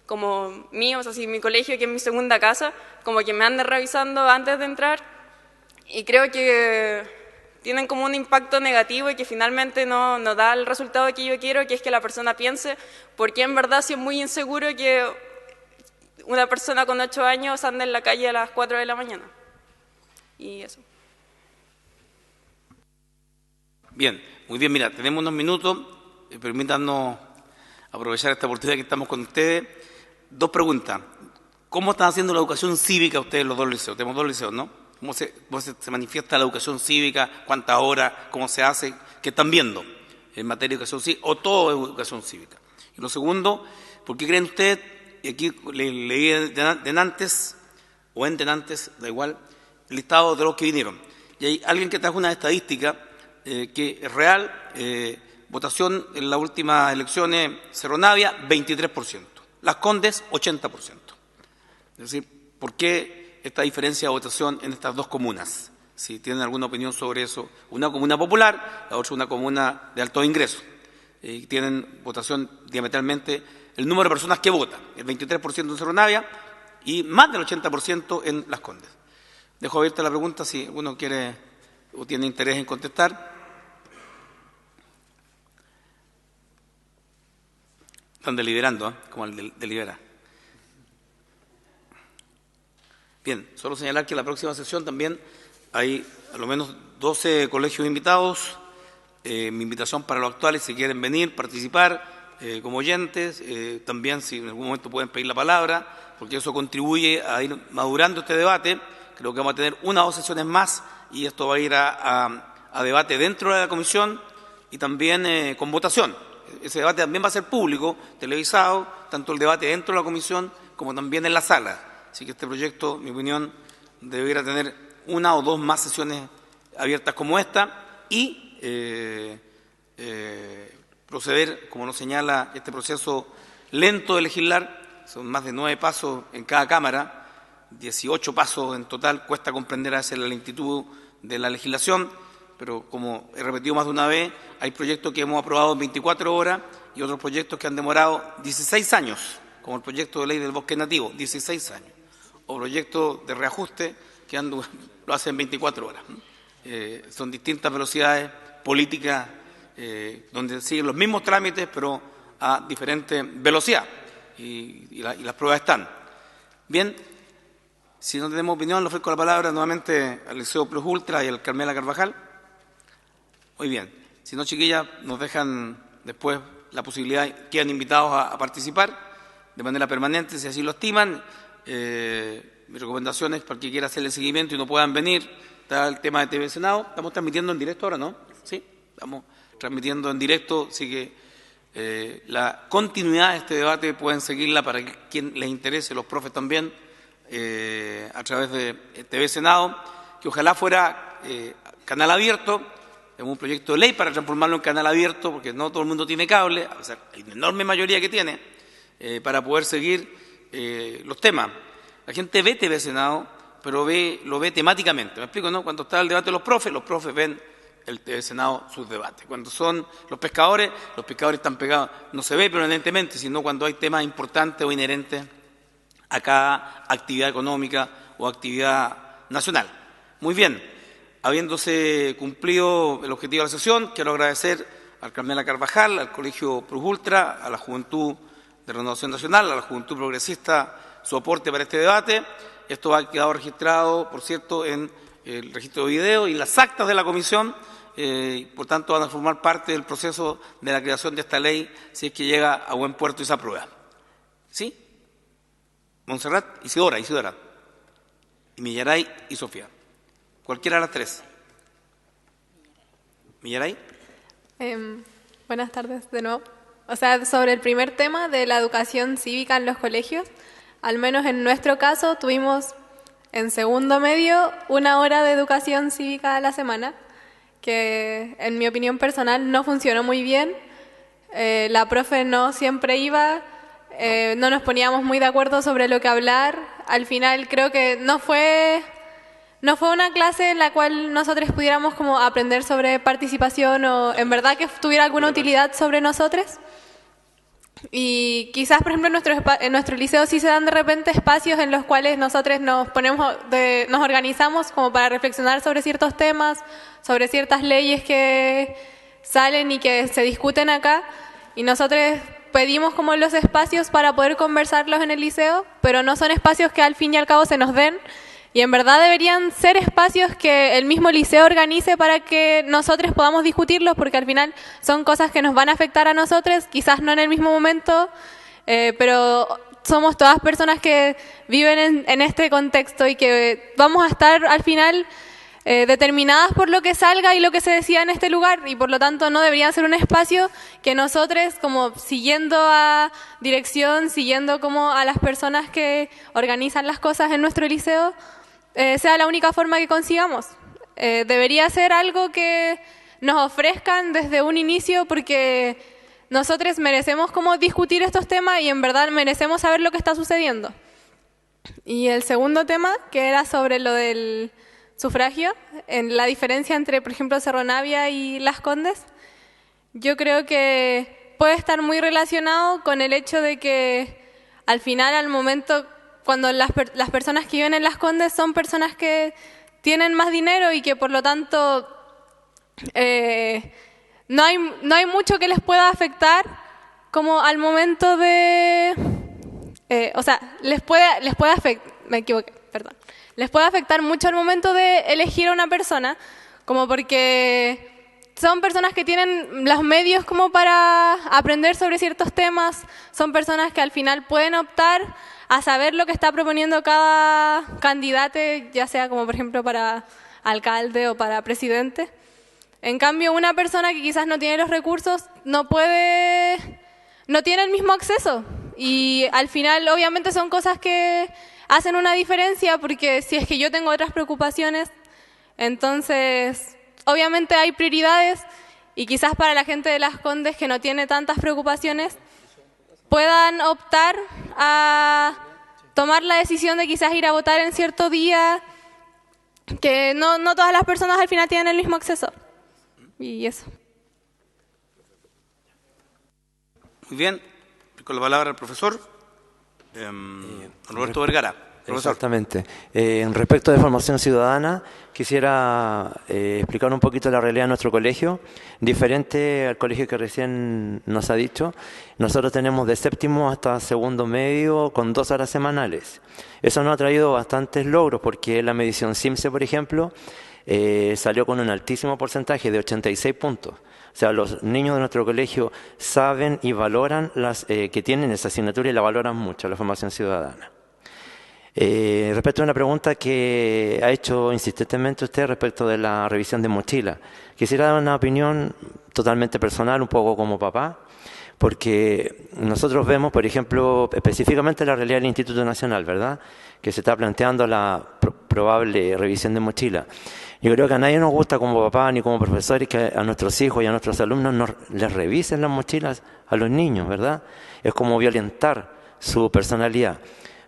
como míos, así mi colegio, que es mi segunda casa, como que me anden revisando antes de entrar, y creo que tienen como un impacto negativo y que finalmente no da el resultado que yo quiero, que es que la persona piense, porque en verdad sí es muy inseguro que una persona con 8 años ande en la calle a las 4 de la mañana. Y eso. Bien, muy bien, mira, tenemos unos minutos, permítanos aprovechar esta oportunidad que estamos con ustedes. 2 preguntas. ¿Cómo están haciendo la educación cívica ustedes los 2 liceos? Tenemos 2 liceos, ¿no? ¿Cómo se manifiesta la educación cívica? ¿Cuántas horas? ¿Cómo se hace? ¿Qué están viendo en materia de educación cívica? ¿O todo es educación cívica? Y lo segundo, ¿por qué creen ustedes, y aquí leí denantes o entenantes, da igual, el listado de los que vinieron? Y hay alguien que trajo una estadística que es real. Votación en las últimas elecciones, Cerro Navia, 23%. Las Condes, 80%. Es decir, ¿por qué esta diferencia de votación en estas 2 comunas? Si tienen alguna opinión sobre eso. Una comuna popular, la otra una comuna de alto ingreso. y tienen votación diametralmente el número de personas que votan, el 23% en Cerro Navia y más del 80% en Las Condes. Dejo abierta la pregunta si alguno quiere o tiene interés en contestar. Están deliberando, como el delibera. Bien, solo señalar que en la próxima sesión también hay a lo menos 12 colegios invitados. Mi invitación para los actuales, si quieren venir, participar como oyentes, también si en algún momento pueden pedir la palabra, porque eso contribuye a ir madurando este debate. Creo que vamos a tener una o dos sesiones más y esto va a ir a debate dentro de la comisión y también con votación. Ese debate también va a ser público, televisado, tanto el debate dentro de la comisión como también en la sala. Así que este proyecto, en mi opinión, debería tener una o dos más sesiones abiertas como esta y proceder, como nos señala este proceso lento de legislar. Son más de 9 pasos en cada cámara, 18 pasos en total. Cuesta comprender a veces la lentitud de la legislación, pero como he repetido más de una vez, hay proyectos que hemos aprobado en 24 horas y otros proyectos que han demorado 16 años, como el proyecto de ley del bosque nativo, 16 años, o proyectos de reajuste que lo hacen en 24 horas. Son distintas velocidades políticas donde siguen los mismos trámites, pero a diferente velocidad, y las pruebas están. Bien, si no tenemos opinión, le ofrezco la palabra nuevamente al Liceo Plus Ultra y al Carmela Carvajal. Muy bien, si no, chiquillas, nos dejan después la posibilidad, quedan invitados a participar de manera permanente, si así lo estiman. Mis recomendaciones para el que quiera hacer el seguimiento y no puedan venir, está el tema de TV Senado. Estamos transmitiendo en directo ahora, ¿no? Sí, estamos transmitiendo en directo, así que la continuidad de este debate pueden seguirla para quien les interese, los profes también, a través de TV Senado, que ojalá fuera canal abierto. Es un proyecto de ley para transformarlo en canal abierto, porque no todo el mundo tiene cable, o sea, hay una enorme mayoría que tiene, para poder seguir los temas. La gente ve TV Senado, pero lo ve temáticamente. ¿Me explico, no? Cuando está el debate de los profes ven el TV Senado sus debates. Cuando son los pescadores están pegados, no se ve permanentemente, sino cuando hay temas importantes o inherentes a cada actividad económica o actividad nacional. Muy bien, habiéndose cumplido el objetivo de la sesión, quiero agradecer al Carmela Carvajal, al Colegio Plus Ultra, a la Juventud de Renovación Nacional, a la Juventud Progresista, su aporte para este debate. Esto ha quedado registrado, por cierto, en el registro de video y las actas de la comisión, por tanto van a formar parte del proceso de la creación de esta ley si es que llega a buen puerto y se aprueba. ¿Sí? Montserrat, Isidora, y Millaray y Sofía. Cualquiera de las tres. Millaray. Buenas tardes de nuevo. O sea, sobre el primer tema de la educación cívica en los colegios, al menos en nuestro caso tuvimos en segundo medio 1 hora de educación cívica a la semana, que en mi opinión personal no funcionó muy bien. La profe no siempre iba, no nos poníamos muy de acuerdo sobre lo que hablar. Al final creo que no fue una clase en la cual nosotros pudiéramos como aprender sobre participación o en verdad que tuviera alguna utilidad sobre nosotros. Y quizás, por ejemplo, en nuestro liceo sí se dan de repente espacios en los cuales nosotros nos organizamos como para reflexionar sobre ciertos temas, sobre ciertas leyes que salen y que se discuten acá. Y nosotros pedimos como los espacios para poder conversarlos en el liceo, pero no son espacios que al fin y al cabo se nos den. Y en verdad deberían ser espacios que el mismo liceo organice para que nosotros podamos discutirlos, porque al final son cosas que nos van a afectar a nosotros, quizás no en el mismo momento, pero somos todas personas que viven en este contexto y que vamos a estar al final determinadas por lo que salga y lo que se decida en este lugar, y por lo tanto no debería ser un espacio que nosotros, como siguiendo a dirección, siguiendo como a las personas que organizan las cosas en nuestro liceo, sea la única forma que consigamos. Debería ser algo que nos ofrezcan desde un inicio, porque nosotros merecemos como discutir estos temas y en verdad merecemos saber lo que está sucediendo. Y el segundo tema, que era sobre lo del sufragio, en la diferencia entre, por ejemplo, Cerro Navia y Las Condes, Yo creo que puede estar muy relacionado con el hecho de que al final, al momento, cuando las personas que viven en Las Condes son personas que tienen más dinero y que por lo tanto no hay mucho que les pueda afectar como al momento de... o sea, les puede afectar, me equivoqué, perdón. Les puede afectar mucho al momento de elegir a una persona, como porque son personas que tienen los medios como para aprender sobre ciertos temas, son personas que al final pueden optar a saber lo que está proponiendo cada candidato, ya sea como por ejemplo para alcalde o para presidente. En cambio, una persona que quizás no tiene los recursos no tiene el mismo acceso. Y al final, obviamente, son cosas que hacen una diferencia, porque si es que yo tengo otras preocupaciones, entonces, obviamente hay prioridades, y quizás para la gente de Las Condes que no tiene tantas preocupaciones, puedan optar a tomar la decisión de quizás ir a votar en cierto día, que no todas las personas al final tienen el mismo acceso. Y eso. Muy bien. Con la palabra al profesor Roberto Vergara. Profesor. Exactamente. Respecto de formación ciudadana, quisiera explicar un poquito la realidad de nuestro colegio, diferente al colegio que recién nos ha dicho. Nosotros tenemos de séptimo hasta segundo medio con 2 horas semanales. Eso nos ha traído bastantes logros, porque la medición CIMSE, por ejemplo, salió con un altísimo porcentaje de 86 puntos. O sea, los niños de nuestro colegio saben y valoran que tienen esa asignatura y la valoran mucho, la formación ciudadana. Respecto a una pregunta que ha hecho insistentemente usted respecto de la revisión de mochila, quisiera dar una opinión totalmente personal, un poco como papá, porque nosotros vemos, por ejemplo, específicamente la realidad del Instituto Nacional, ¿verdad?, que se está planteando la probable revisión de mochila. Yo creo que a nadie nos gusta como papá ni como profesores que a nuestros hijos y a nuestros alumnos les revisen las mochilas a los niños, ¿verdad? Es como violentar su personalidad.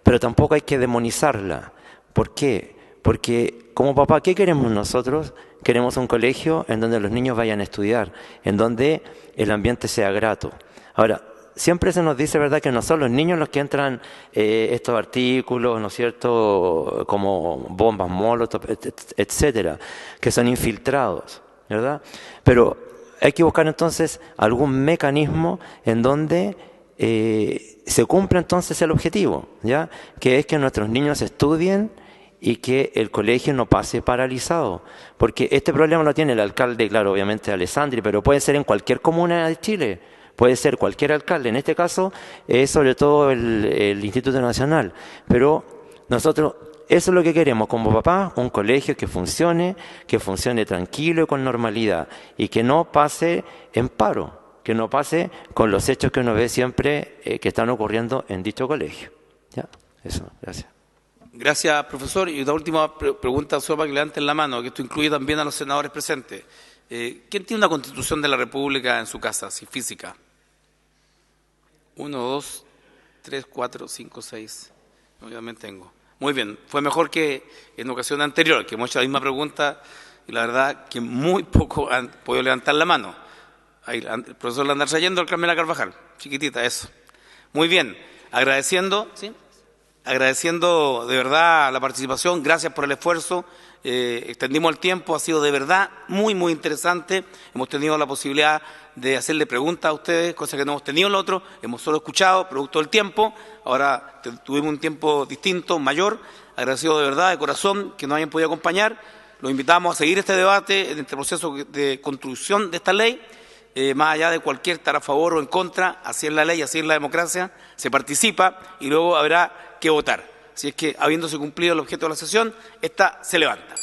Pero tampoco hay que demonizarla. ¿Por qué? Porque como papá, ¿qué queremos nosotros? Queremos un colegio en donde los niños vayan a estudiar, en donde el ambiente sea grato. Ahora, siempre se nos dice, ¿verdad?, que no son los niños los que entran estos artículos, ¿no es cierto?, como bombas molotov, etcétera, que son infiltrados, ¿verdad? Pero hay que buscar entonces algún mecanismo en donde se cumpla entonces el objetivo, ¿ya?, que es que nuestros niños estudien y que el colegio no pase paralizado. Porque este problema lo tiene el alcalde, claro, obviamente Alessandri, pero puede ser en cualquier comuna de Chile. Puede ser cualquier alcalde, en este caso es sobre todo el Instituto Nacional, pero nosotros eso es lo que queremos como papá, un colegio que funcione tranquilo y con normalidad y que no pase en paro, que no pase con los hechos que uno ve siempre que están ocurriendo en dicho colegio. Ya, eso, gracias. Gracias, profesor. Y una última pregunta, solo para que levanten la mano, que esto incluye también a los senadores presentes. ¿Quién tiene una Constitución de la República en su casa, si física? 1, 2, 3, 4, 5, 6. No, yo también tengo. Muy bien. Fue mejor que en ocasión anterior, que hemos hecho la misma pregunta y la verdad que muy poco han podido levantar la mano. Ahí, el profesor la anda trayendo al Carmela Carvajal. Chiquitita, eso. Muy bien. Agradeciendo, ¿sí?, agradeciendo de verdad la participación. Gracias por el esfuerzo. Extendimos el tiempo, ha sido de verdad muy, muy interesante. Hemos tenido la posibilidad de hacerle preguntas a ustedes, cosa que no hemos tenido en el otro, hemos solo escuchado, producto del tiempo. Ahora tuvimos un tiempo distinto, mayor. Agradecido de verdad, de corazón, que nos hayan podido acompañar. Los invitamos a seguir este debate, en este proceso de construcción de esta ley, más allá de cualquier estar a favor o en contra. Así es la ley, así es la democracia, se participa y luego habrá que votar. Así es que, habiéndose cumplido el objeto de la sesión, esta se levanta.